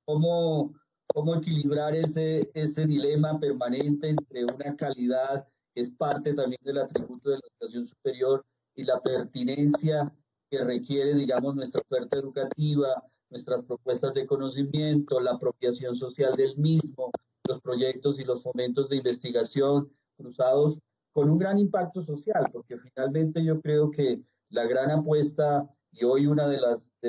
¿Cómo equilibrar ese dilema permanente entre una calidad que es parte también del atributo de la educación superior y la pertinencia que requiere, digamos, nuestra oferta educativa, nuestras propuestas de conocimiento, la apropiación social del mismo, los proyectos y los fomentos de investigación cruzados con un gran impacto social? Porque finalmente yo creo que la gran apuesta y hoy una de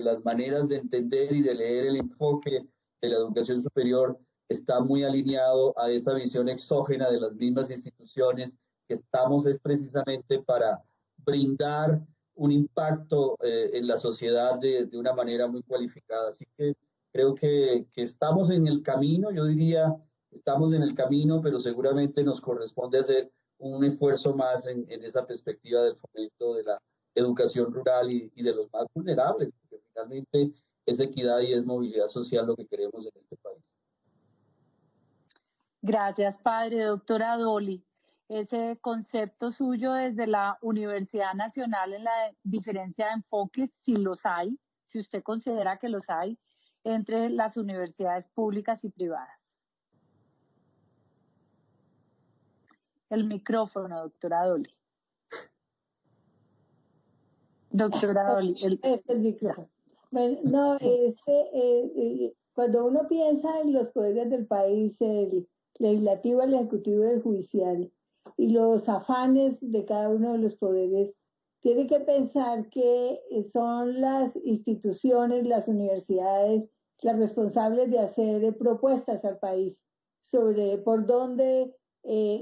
las maneras de entender y de leer el enfoque de la educación superior está muy alineado a esa visión exógena de las mismas instituciones que estamos es precisamente para brindar un impacto en la sociedad de una manera muy cualificada. Así que creo que estamos en el camino, yo diría, estamos en el camino, pero seguramente nos corresponde hacer un esfuerzo más en esa perspectiva del fomento de la educación rural y de los más vulnerables, porque finalmente es equidad y es movilidad social lo que queremos en este país. Gracias, padre. Doctora Dolly, ese concepto suyo desde la Universidad Nacional en la diferencia de enfoques, si los hay, si usted considera que los hay, entre las universidades públicas y privadas. El micrófono, doctora Dolly. Doctora Dolly. Es el micrófono. Bueno, no, cuando uno piensa en los poderes del país, el legislativo, el ejecutivo y el judicial, y los afanes de cada uno de los poderes, tiene que pensar que son las instituciones, las universidades, las responsables de hacer propuestas al país sobre por dónde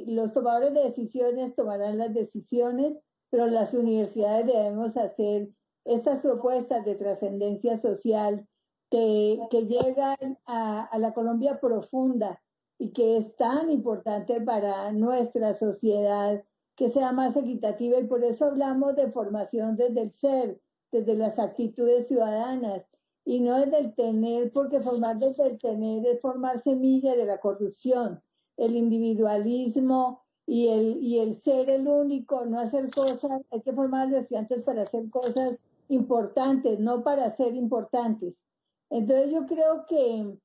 los tomadores de decisiones tomarán las decisiones, pero las universidades debemos hacer estas propuestas de trascendencia social que llegan a la Colombia profunda y que es tan importante para nuestra sociedad que sea más equitativa, y por eso hablamos de formación desde el ser, desde las actitudes ciudadanas y no desde el tener, porque formar desde el tener es formar semilla de la corrupción, el individualismo y el ser el único, no hacer cosas. Hay que formar a los estudiantes para hacer cosas importantes, no para ser importantes. Entonces yo creo que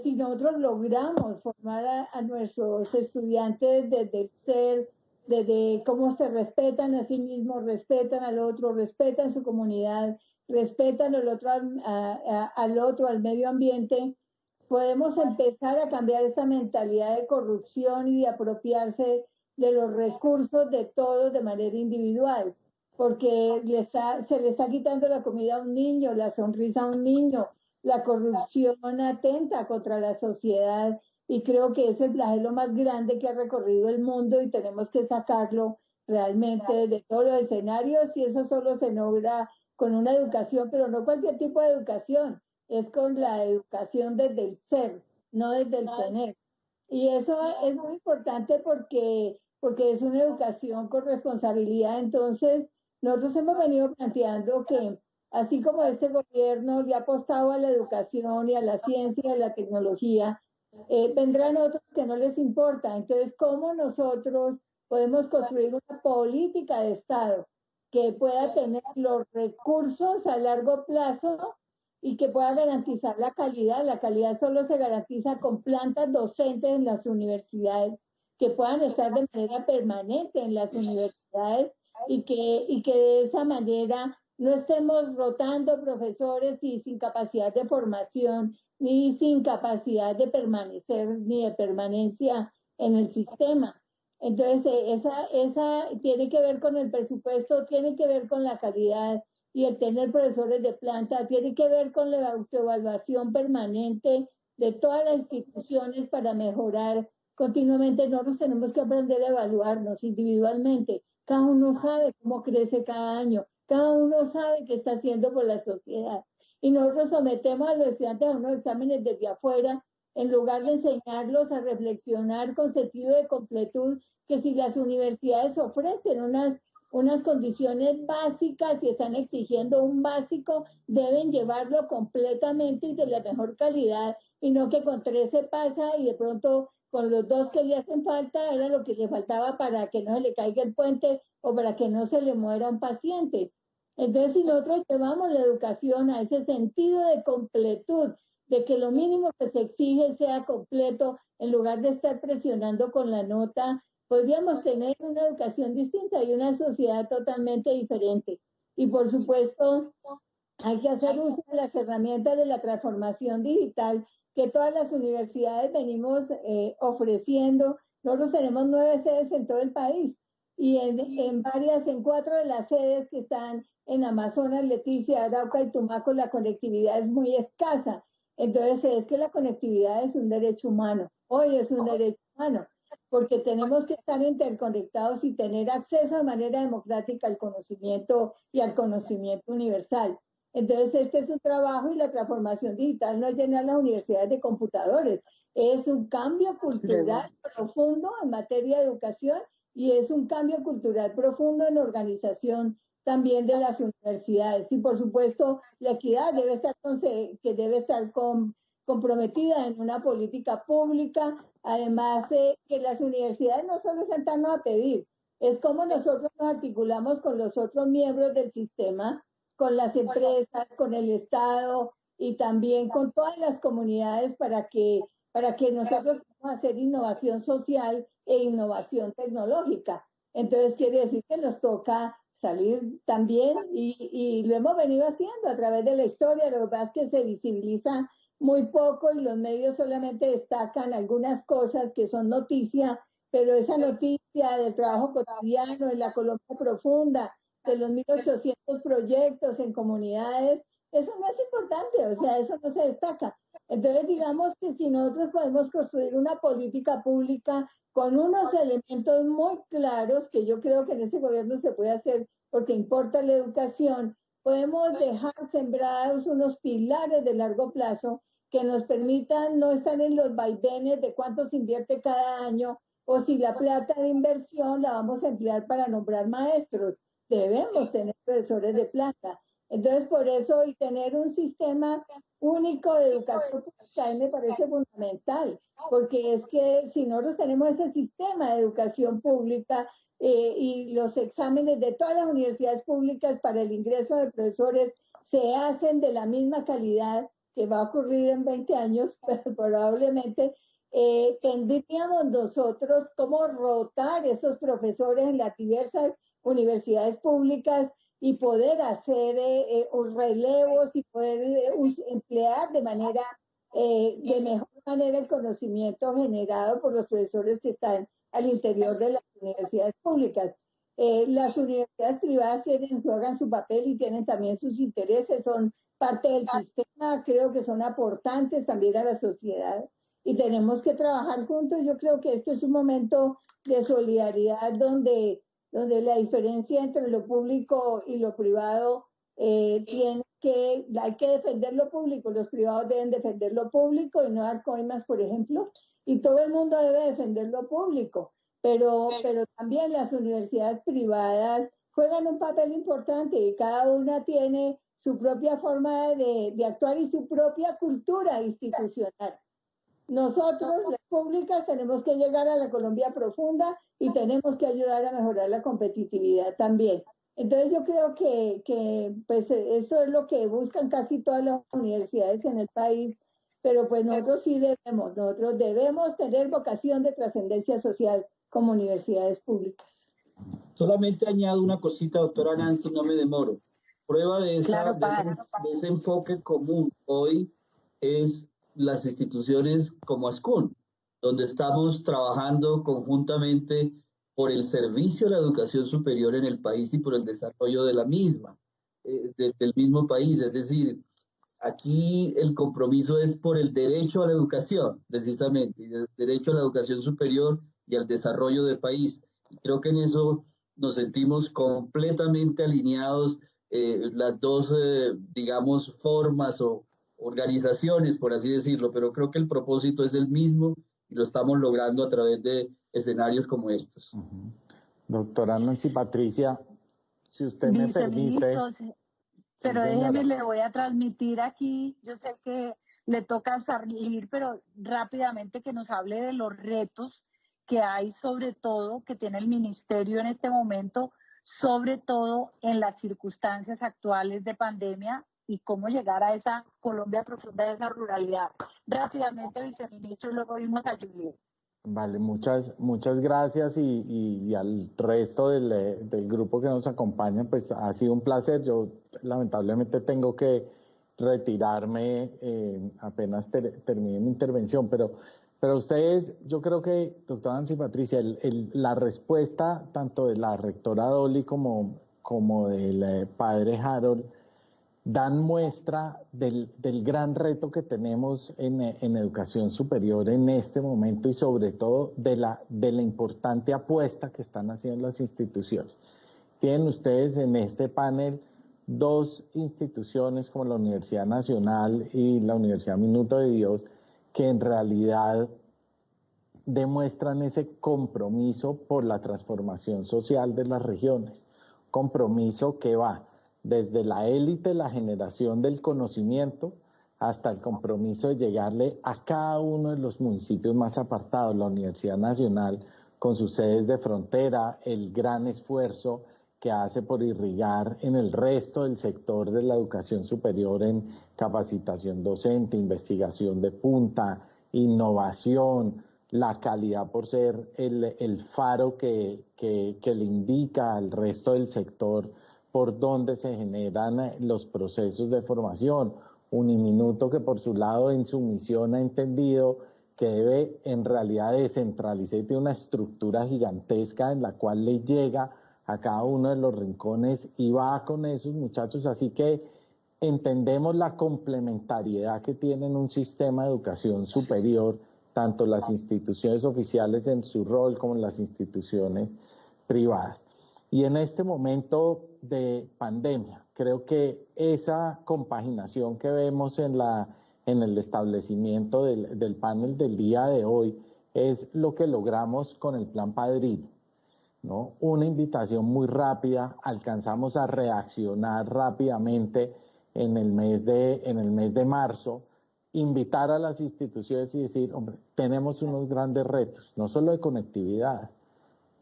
si nosotros logramos formar a nuestros estudiantes desde el ser, desde cómo se respetan a sí mismos, respetan al otro, respetan su comunidad, respetan al otro, al medio ambiente, podemos empezar a cambiar esta mentalidad de corrupción y de apropiarse de los recursos de todos de manera individual, porque se le está quitando la comida a un niño, la sonrisa a un niño. La corrupción atenta contra la sociedad y creo que es el flagelo más grande que ha recorrido el mundo y tenemos que sacarlo realmente de todos los escenarios, y eso solo se logra con una educación, pero no cualquier tipo de educación, es con la educación desde el ser, no desde el tener. Y eso es muy importante porque es una educación con responsabilidad. Entonces, nosotros hemos venido planteando que así como este gobierno le ha apostado a la educación y a la ciencia y a la tecnología, vendrán otros que no les importa. Entonces, ¿cómo nosotros podemos construir una política de Estado que pueda tener los recursos a largo plazo y que pueda garantizar la calidad? La calidad solo se garantiza con plantas docentes en las universidades que puedan estar de manera permanente en las universidades y que de esa manera no estemos rotando profesores y sin capacidad de formación, ni sin capacidad de permanecer, ni de permanencia en el sistema. Entonces, esa tiene que ver con el presupuesto, tiene que ver con la calidad y el tener profesores de planta tiene que ver con la autoevaluación permanente de todas las instituciones para mejorar continuamente. Nosotros tenemos que aprender a evaluarnos individualmente. Cada uno sabe cómo crece cada año, cada uno sabe qué está haciendo por la sociedad. Y nosotros sometemos a los estudiantes a unos exámenes desde afuera, en lugar de enseñarlos a reflexionar con sentido de completud, que si las universidades ofrecen unas condiciones básicas y están exigiendo un básico, deben llevarlo completamente y de la mejor calidad, y no que con 13 pasa y de pronto con los 2 que le hacen falta era lo que le faltaba para que no se le caiga el puente o para que no se le muera un paciente. Entonces, si nosotros llevamos la educación a ese sentido de completud, de que lo mínimo que se exige sea completo, en lugar de estar presionando con la nota, podríamos tener una educación distinta y una sociedad totalmente diferente. Y por supuesto, hay que hacer uso de las herramientas de la transformación digital que todas las universidades venimos ofreciendo. Nosotros tenemos 9 sedes en todo el país y en 4 de las sedes que están en Amazonas, Leticia, Arauca y Tumaco, la conectividad es muy escasa. Entonces, es que la conectividad es un derecho humano. Hoy es un derecho humano, porque tenemos que estar interconectados y tener acceso de manera democrática al conocimiento y al conocimiento universal. Entonces, este es un trabajo, y la transformación digital no es llenar las universidades de computadores, es un cambio cultural profundo en materia de educación y es un cambio cultural profundo en organización también de las universidades. Y por supuesto, la equidad debe estar comprometida en una política pública. Además, que las universidades no solo sentarnos a pedir, es como nosotros nos articulamos con los otros miembros del sistema, con las empresas, con el Estado y también con todas las comunidades para que nosotros podamos hacer innovación social e innovación tecnológica. Entonces, quiere decir que nos toca salir también, y lo hemos venido haciendo a través de la historia. Lo que pasa es que se visibiliza muy poco y los medios solamente destacan algunas cosas que son noticia, pero esa noticia del trabajo cotidiano en la Colombia profunda, de los 1.800 proyectos en comunidades, eso no es importante, o sea, eso no se destaca. Entonces, digamos que si nosotros podemos construir una política pública con unos elementos muy claros, que yo creo que en este gobierno se puede hacer porque importa la educación, podemos dejar sembrados unos pilares de largo plazo que nos permitan no estar en los vaivenes de cuánto se invierte cada año o si la plata de inversión la vamos a emplear para nombrar maestros. Debemos tener profesores de plata. Entonces, por eso, y tener un sistema único de educación pública, a mí me parece fundamental, porque es que si nosotros tenemos ese sistema de educación pública y los exámenes de todas las universidades públicas para el ingreso de profesores se hacen de la misma calidad, que va a ocurrir en 20 años, probablemente, tendríamos nosotros cómo rotar esos profesores en las diversas universidades públicas y poder hacer relevos y poder emplear de mejor manera el conocimiento generado por los profesores que están al interior de las universidades públicas. Las universidades privadas juegan su papel y tienen también sus intereses, son parte del sistema, creo que son aportantes también a la sociedad y tenemos que trabajar juntos. Yo creo que este es un momento de solidaridad donde la diferencia entre lo público y lo privado hay que defender lo público, los privados deben defender lo público y no dar coimas, por ejemplo, y todo el mundo debe defender lo público, pero también las universidades privadas juegan un papel importante y cada una tiene su propia forma de actuar y su propia cultura institucional. Nosotros, las públicas, tenemos que llegar a la Colombia profunda y tenemos que ayudar a mejorar la competitividad también. Entonces yo creo que pues esto es lo que buscan casi todas las universidades en el país, pero pues nosotros debemos tener vocación de trascendencia social como universidades públicas. Solamente añado una cosita, doctora Nancy, no me demoro. Prueba de ese enfoque común hoy es las instituciones como ASCUN, donde estamos trabajando conjuntamente por el servicio a la educación superior en el país y por el desarrollo de la misma. del mismo país. Es decir, aquí el compromiso es por el derecho a la educación, precisamente, y el derecho a la educación superior y al desarrollo del país. Y creo que en eso nos sentimos completamente alineados las dos, digamos, formas o organizaciones, por así decirlo, pero creo que el propósito es el mismo y lo estamos logrando a través de escenarios como estos. Doctora Nancy Patricia, si usted me permite... Pero sí, déjeme, le voy a transmitir aquí, yo sé que le toca salir, pero rápidamente que nos hable de los retos que hay, sobre todo, que tiene el ministerio en este momento, sobre todo en las circunstancias actuales de pandemia y cómo llegar a esa Colombia profunda, de esa ruralidad. Rápidamente, viceministro, y luego vimos a Juliet. Vale, muchas gracias y al resto del grupo que nos acompaña, pues ha sido un placer. Yo lamentablemente tengo que retirarme apenas termine mi intervención, pero ustedes, yo creo que, doctora Nancy Patricia, la respuesta tanto de la rectora Dolly como del padre Harold dan muestra del gran reto que tenemos en educación superior en este momento y sobre todo de la importante apuesta que están haciendo las instituciones. Tienen ustedes en este panel dos instituciones como la Universidad Nacional y la Universidad Minuto de Dios que en realidad demuestran ese compromiso por la transformación social de las regiones, compromiso que va desde la élite, la generación del conocimiento, hasta el compromiso de llegarle a cada uno de los municipios más apartados. La Universidad Nacional, con sus sedes de frontera, el gran esfuerzo que hace por irrigar en el resto del sector de la educación superior en capacitación docente, investigación de punta, innovación, la calidad por ser el faro que le indica al resto del sector por donde se generan los procesos de formación. Uniminuto, que por su lado en su misión ha entendido que debe en realidad descentralizar y tiene una estructura gigantesca en la cual le llega a cada uno de los rincones y va con esos muchachos. Así que entendemos la complementariedad que tienen un sistema de educación superior, tanto las instituciones oficiales en su rol como las instituciones privadas. Y en este momento de pandemia, creo que esa compaginación que vemos en el establecimiento del panel del día de hoy es lo que logramos con el Plan Padrino, ¿no? Una invitación muy rápida, alcanzamos a reaccionar rápidamente en el mes de marzo, invitar a las instituciones y decir, hombre, tenemos unos grandes retos, no solo de conectividad,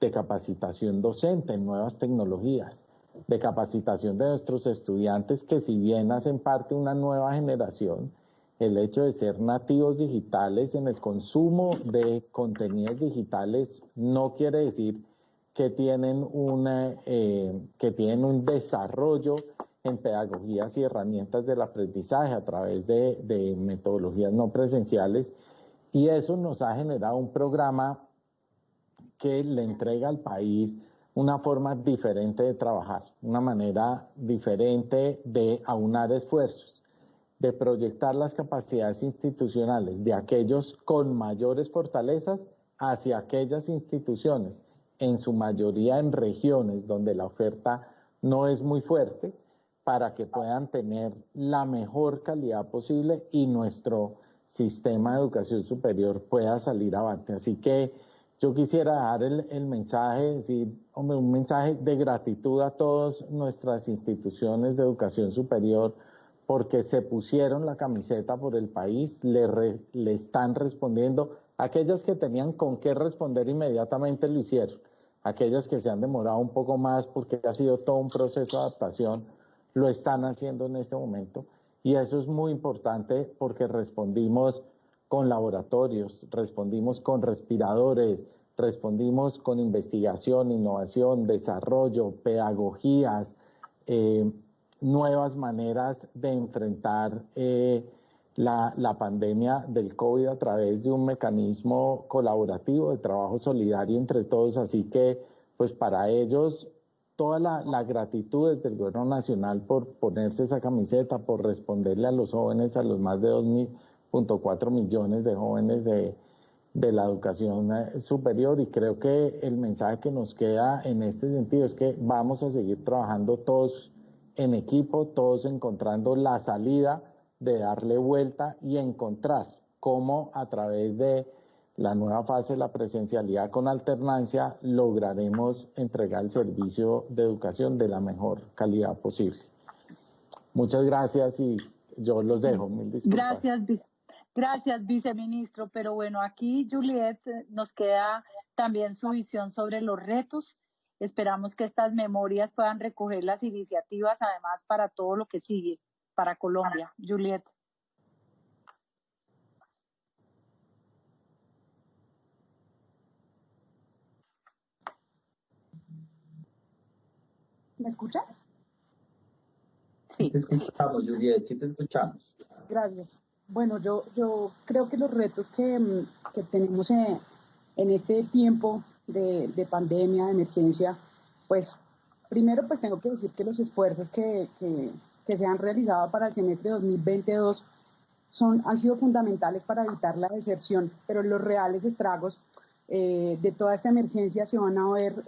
de capacitación docente en nuevas tecnologías, de capacitación de nuestros estudiantes que si bien hacen parte de una nueva generación, el hecho de ser nativos digitales en el consumo de contenidos digitales no quiere decir que tienen un desarrollo en pedagogías y herramientas del aprendizaje a través de metodologías no presenciales, y eso nos ha generado un programa que le entrega al país una forma diferente de trabajar, una manera diferente de aunar esfuerzos, de proyectar las capacidades institucionales de aquellos con mayores fortalezas hacia aquellas instituciones, en su mayoría en regiones donde la oferta no es muy fuerte, para que puedan tener la mejor calidad posible y nuestro sistema de educación superior pueda salir avante. Así que yo quisiera dar el mensaje, decir, hombre, un mensaje de gratitud a todas nuestras instituciones de educación superior porque se pusieron la camiseta por el país, le están respondiendo. Aquellas que tenían con qué responder inmediatamente lo hicieron. Aquellas que se han demorado un poco más porque ha sido todo un proceso de adaptación, lo están haciendo en este momento. Y eso es muy importante porque respondimos con laboratorios, respondimos con respiradores, respondimos con investigación, innovación, desarrollo, pedagogías, nuevas maneras de enfrentar la pandemia del COVID a través de un mecanismo colaborativo de trabajo solidario entre todos. Así que, pues para ellos, toda la gratitud desde el gobierno nacional por ponerse esa camiseta, por responderle a los jóvenes, a los más de 2.4 millones de jóvenes de la educación superior, y creo que el mensaje que nos queda en este sentido es que vamos a seguir trabajando todos en equipo, todos encontrando la salida de darle vuelta y encontrar cómo a través de la nueva fase de la presencialidad con alternancia lograremos entregar el servicio de educación de la mejor calidad posible. Muchas gracias y yo los dejo. Mil disculpas. Gracias, viceministro. Pero bueno, aquí, Juliet, nos queda también su visión sobre los retos. Esperamos que estas memorias puedan recoger las iniciativas, además, para todo lo que sigue para Colombia. Juliet. ¿Me escuchas? Sí. Te escuchamos, Juliet, sí te escuchamos. Gracias. Bueno, yo creo que los retos que tenemos en este tiempo de pandemia, de emergencia, pues primero pues tengo que decir que los esfuerzos que se han realizado para el semestre 2022 han sido fundamentales para evitar la deserción, pero los reales estragos de toda esta emergencia se van a ver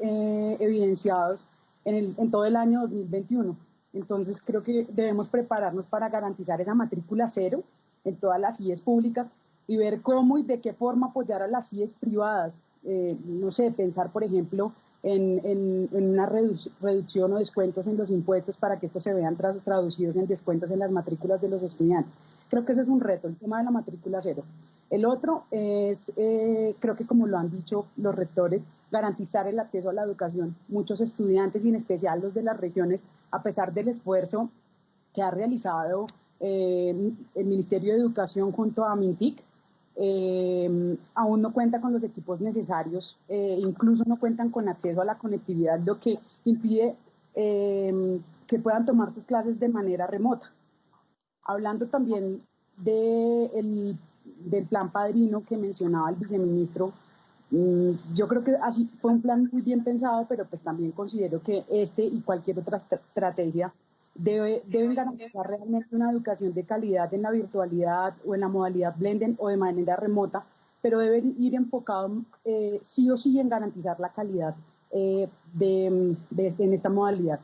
evidenciados en todo el año 2021. Entonces creo que debemos prepararnos para garantizar esa matrícula cero en todas las IES públicas y ver cómo y de qué forma apoyar a las IES privadas. No sé, pensar por ejemplo en una reducción o descuentos en los impuestos para que estos se vean traducidos en descuentos en las matrículas de los estudiantes. Creo que ese es un reto, el tema de la matrícula cero. El otro es, creo que como lo han dicho los rectores, garantizar el acceso a la educación. Muchos estudiantes, y en especial los de las regiones, a pesar del esfuerzo que ha realizado el Ministerio de Educación junto a Mintic, aún no cuenta con los equipos necesarios, incluso no cuentan con acceso a la conectividad, lo que impide que puedan tomar sus clases de manera remota. Hablando también del plan Padrino que mencionaba el viceministro, yo creo que así fue un plan muy bien pensado, pero pues también considero que este y cualquier otra estrategia deben garantizar realmente una educación de calidad en la virtualidad o en la modalidad blended o de manera remota, pero deben ir enfocados sí o sí en garantizar la calidad en esta modalidad.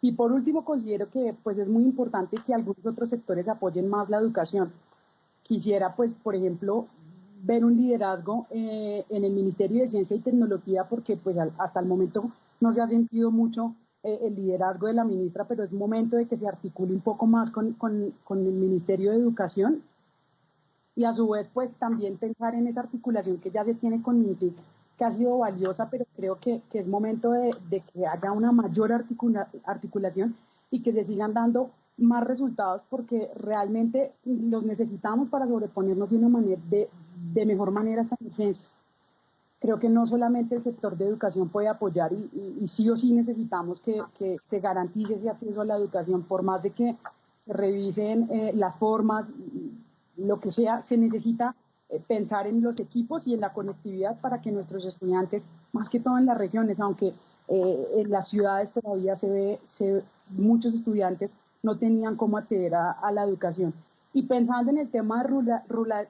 Y por último, considero que pues, es muy importante que algunos otros sectores apoyen más la educación. Quisiera, pues, por ejemplo, ver un liderazgo en el Ministerio de Ciencia y Tecnología, porque pues, hasta el momento no se ha sentido mucho el liderazgo de la ministra, pero es momento de que se articule un poco más con el Ministerio de Educación y a su vez pues también pensar en esa articulación que ya se tiene con MINTIC, que ha sido valiosa, pero creo que es momento de que haya una mayor articulación y que se sigan dando más resultados porque realmente los necesitamos para sobreponernos de una manera de mejor manera a esta emergencia. Creo que no solamente el sector de educación puede apoyar y sí o sí necesitamos que se garantice ese acceso a la educación, por más de que se revisen las formas, lo que sea, se necesita pensar en los equipos y en la conectividad para que nuestros estudiantes, más que todo en las regiones, aunque en las ciudades todavía muchos estudiantes no tenían cómo acceder a la educación. Y pensando en el tema de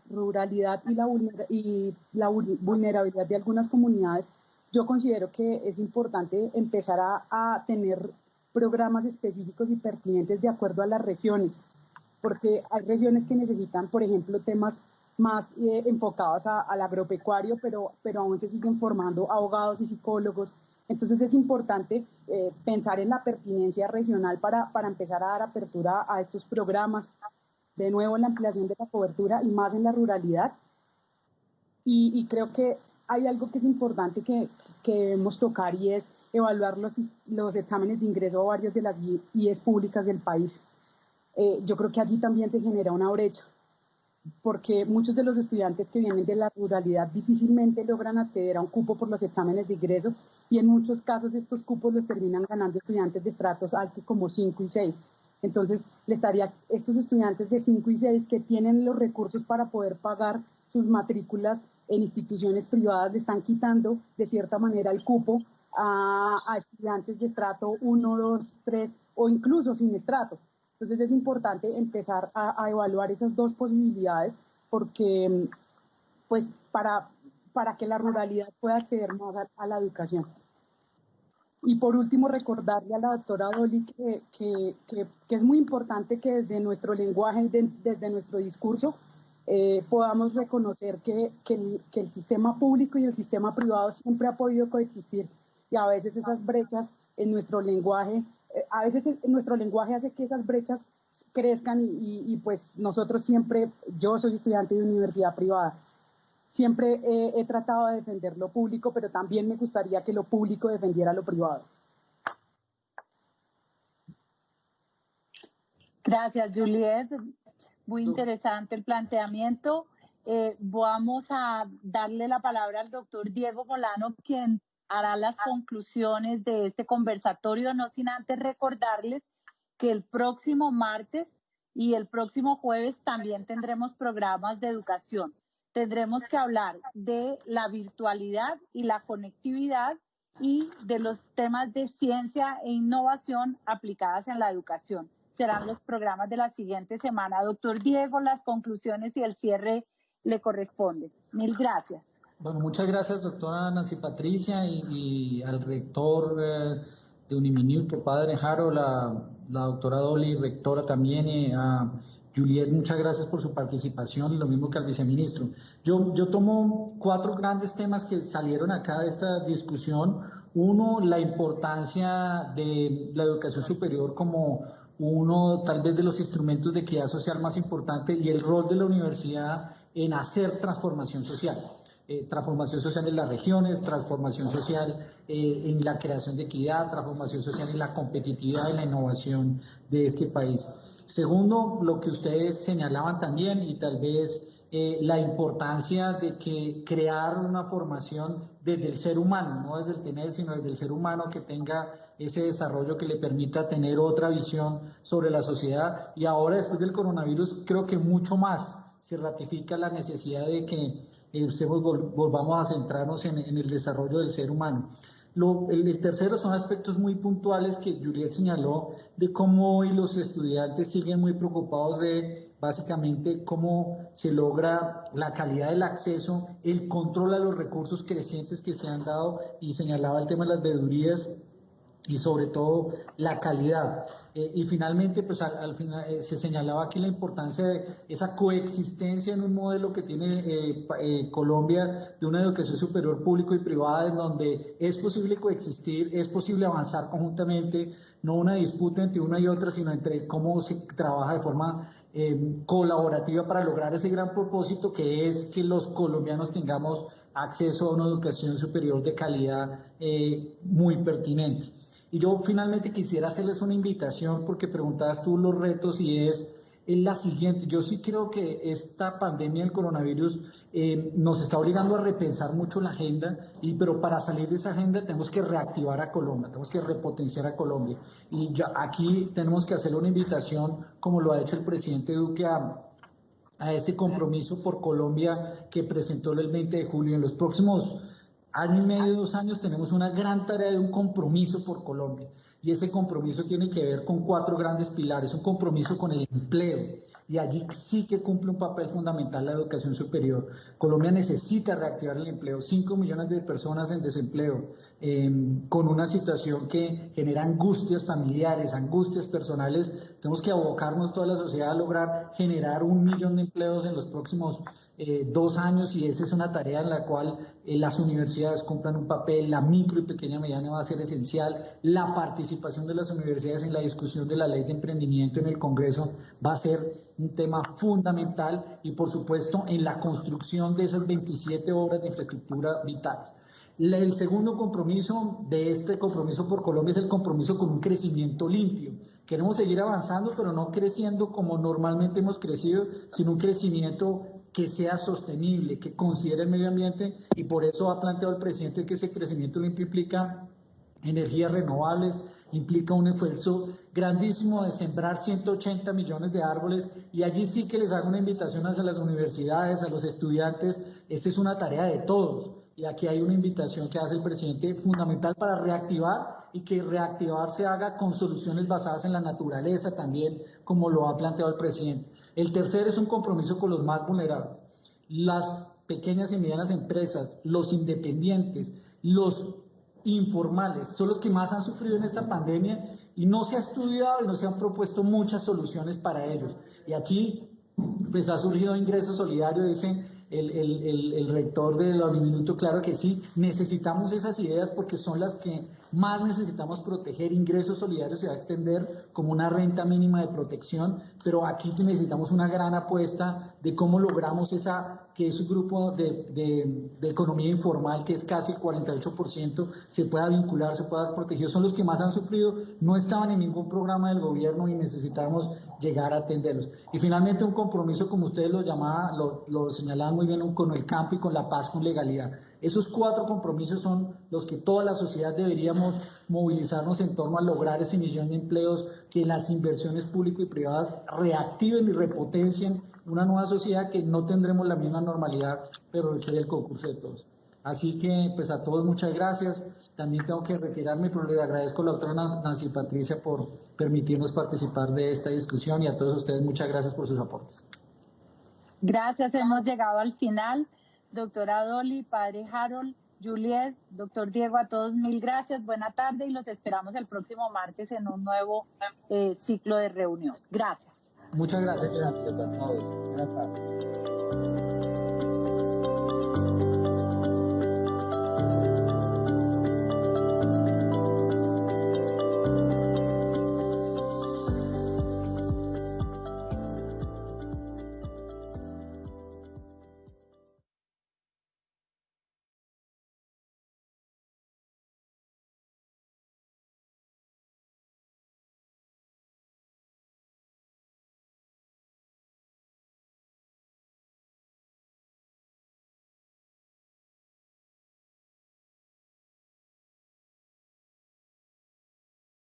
ruralidad y la vulnerabilidad de algunas comunidades, yo considero que es importante empezar a tener programas específicos y pertinentes de acuerdo a las regiones, porque hay regiones que necesitan, por ejemplo, temas más enfocados al agropecuario, pero aún se siguen formando abogados y psicólogos. Entonces es importante pensar en la pertinencia regional para empezar a dar apertura a estos programas. De nuevo, la ampliación de la cobertura y más en la ruralidad. Y creo que hay algo que es importante que debemos tocar y es evaluar los exámenes de ingreso a varias de las IES públicas del país. Yo creo que allí también se genera una brecha, porque muchos de los estudiantes que vienen de la ruralidad difícilmente logran acceder a un cupo por los exámenes de ingreso y en muchos casos estos cupos los terminan ganando estudiantes de estratos altos como 5 y 6. Entonces, estos estudiantes de 5 y 6 que tienen los recursos para poder pagar sus matrículas en instituciones privadas le están quitando de cierta manera el cupo a estudiantes de estrato 1, 2, 3 o incluso sin estrato. Entonces es importante empezar a evaluar esas dos posibilidades porque, pues, para que la ruralidad pueda acceder más a la educación. Y por último, recordarle a la doctora Dolly que es muy importante que desde nuestro lenguaje, desde nuestro discurso, podamos reconocer que el sistema público y el sistema privado siempre ha podido coexistir, y a veces esas brechas en nuestro lenguaje, hace que esas brechas crezcan y pues nosotros siempre, yo soy estudiante de universidad privada, siempre he tratado de defender lo público, pero también me gustaría que lo público defendiera lo privado. Gracias, Juliet. Muy interesante el planteamiento. Vamos a darle la palabra al doctor Diego Molano, quien hará las conclusiones de este conversatorio, no sin antes recordarles que el próximo martes y el próximo jueves también tendremos programas de educación. Tendremos que hablar de la virtualidad y la conectividad y de los temas de ciencia e innovación aplicadas en la educación. Serán los programas de la siguiente semana. Doctor Diego, las conclusiones y el cierre le corresponde. Mil gracias. Bueno, muchas gracias, doctora Nancy Patricia, y al rector de Uniminuto, padre Jaro, la doctora Dolly, rectora también, y a Juliet, muchas gracias por su participación, y lo mismo que al viceministro. Yo tomo 4 grandes temas que salieron acá de esta discusión. Uno, la importancia de la educación superior como uno tal vez de los instrumentos de equidad social más importante, y el rol de la universidad en hacer transformación social. Transformación social en las regiones, transformación social en la creación de equidad, transformación social en la competitividad y la innovación de este país. Segundo, lo que ustedes señalaban también, y tal vez la importancia de que crear una formación desde el ser humano, no desde el tener, sino desde el ser humano, que tenga ese desarrollo que le permita tener otra visión sobre la sociedad. Y ahora, después del coronavirus, creo que mucho más se ratifica la necesidad de que volvamos a centrarnos en el desarrollo del ser humano. El tercero son aspectos muy puntuales que Juliet señaló, de cómo hoy los estudiantes siguen muy preocupados de básicamente cómo se logra la calidad del acceso, el control a los recursos crecientes que se han dado, y señalaba el tema de las veedurías y sobre todo la calidad. Y finalmente, pues al final se señalaba aquí la importancia de esa coexistencia en un modelo que tiene Colombia, de una educación superior público y privada, en donde es posible coexistir, es posible avanzar conjuntamente, no una disputa entre una y otra, sino entre cómo se trabaja de forma colaborativa para lograr ese gran propósito, que es que los colombianos tengamos acceso a una educación superior de calidad muy pertinente. Y yo finalmente quisiera hacerles una invitación, porque preguntabas tú los retos, y es la siguiente. Yo sí creo que esta pandemia del coronavirus nos está obligando a repensar mucho la agenda, pero para salir de esa agenda tenemos que reactivar a Colombia, tenemos que repotenciar a Colombia. Y ya aquí tenemos que hacerle una invitación, como lo ha hecho el presidente Duque, a ese compromiso por Colombia que presentó el 20 de julio. En los próximos año y medio, 2 años, tenemos una gran tarea de un compromiso por Colombia, y ese compromiso tiene que ver con 4 grandes pilares. Un compromiso con el empleo, y allí sí que cumple un papel fundamental la educación superior. Colombia necesita reactivar el empleo, 5 millones de personas en desempleo, con una situación que genera angustias familiares, angustias personales. Tenemos que abocarnos toda la sociedad a lograr generar 1 millón de empleos en los próximos 2 años, y esa es una tarea en la cual las universidades cumplan un papel. La micro y pequeña mediana va a ser esencial. La participación de las universidades en la discusión de la ley de emprendimiento en el Congreso va a ser un tema fundamental, y por supuesto en la construcción de esas 27 obras de infraestructura vitales. El segundo compromiso de este compromiso por Colombia es el compromiso con un crecimiento limpio. Queremos seguir avanzando, pero no creciendo como normalmente hemos crecido, sino un crecimiento que sea sostenible, que considere el medio ambiente, y por eso ha planteado el presidente que ese crecimiento limpio implica energías renovables, implica un esfuerzo grandísimo de sembrar 180 millones de árboles, y allí sí que les hago una invitación hacia las universidades, a los estudiantes. Esta es una tarea de todos, y aquí hay una invitación que hace el presidente fundamental para reactivar, y que reactivar se haga con soluciones basadas en la naturaleza también, como lo ha planteado el presidente. El tercero es un compromiso con los más vulnerables. Las pequeñas y medianas empresas, los independientes, los informales, son los que más han sufrido en esta pandemia, y no se ha estudiado y no se han propuesto muchas soluciones para ellos. Y aquí pues ha surgido Ingreso Solidario, dice el rector de la Uniminuto. Claro que sí, necesitamos esas ideas porque son las que más necesitamos proteger. Ingreso Solidario se va a extender como una renta mínima de protección, pero aquí necesitamos una gran apuesta de cómo logramos que ese grupo de economía informal, que es casi el 48%, se pueda vincular, se pueda proteger. Son los que más han sufrido, no estaban en ningún programa del gobierno y necesitamos llegar a atenderlos. Y finalmente un compromiso, como ustedes lo señalaban muy bien, con el campo y con la paz, con legalidad. Esos 4 compromisos son los que toda la sociedad deberíamos movilizarnos en torno a lograr ese 1 millón de empleos, que las inversiones públicas y privadas reactiven y repotencien una nueva sociedad, que no tendremos la misma normalidad, pero requiere el concurso de todos. Así que, pues a todos muchas gracias. También tengo que retirarme, pero le agradezco a la doctora Nancy Patricia por permitirnos participar de esta discusión, y a todos ustedes muchas gracias por sus aportes. Gracias, hemos llegado al final. Doctora Dolly, padre Harold, Juliet, doctor Diego, a todos mil gracias, buena tarde, y los esperamos el próximo martes en un nuevo ciclo de reunión. Gracias. Muchas gracias. Gracias a todos. Buenas tardes.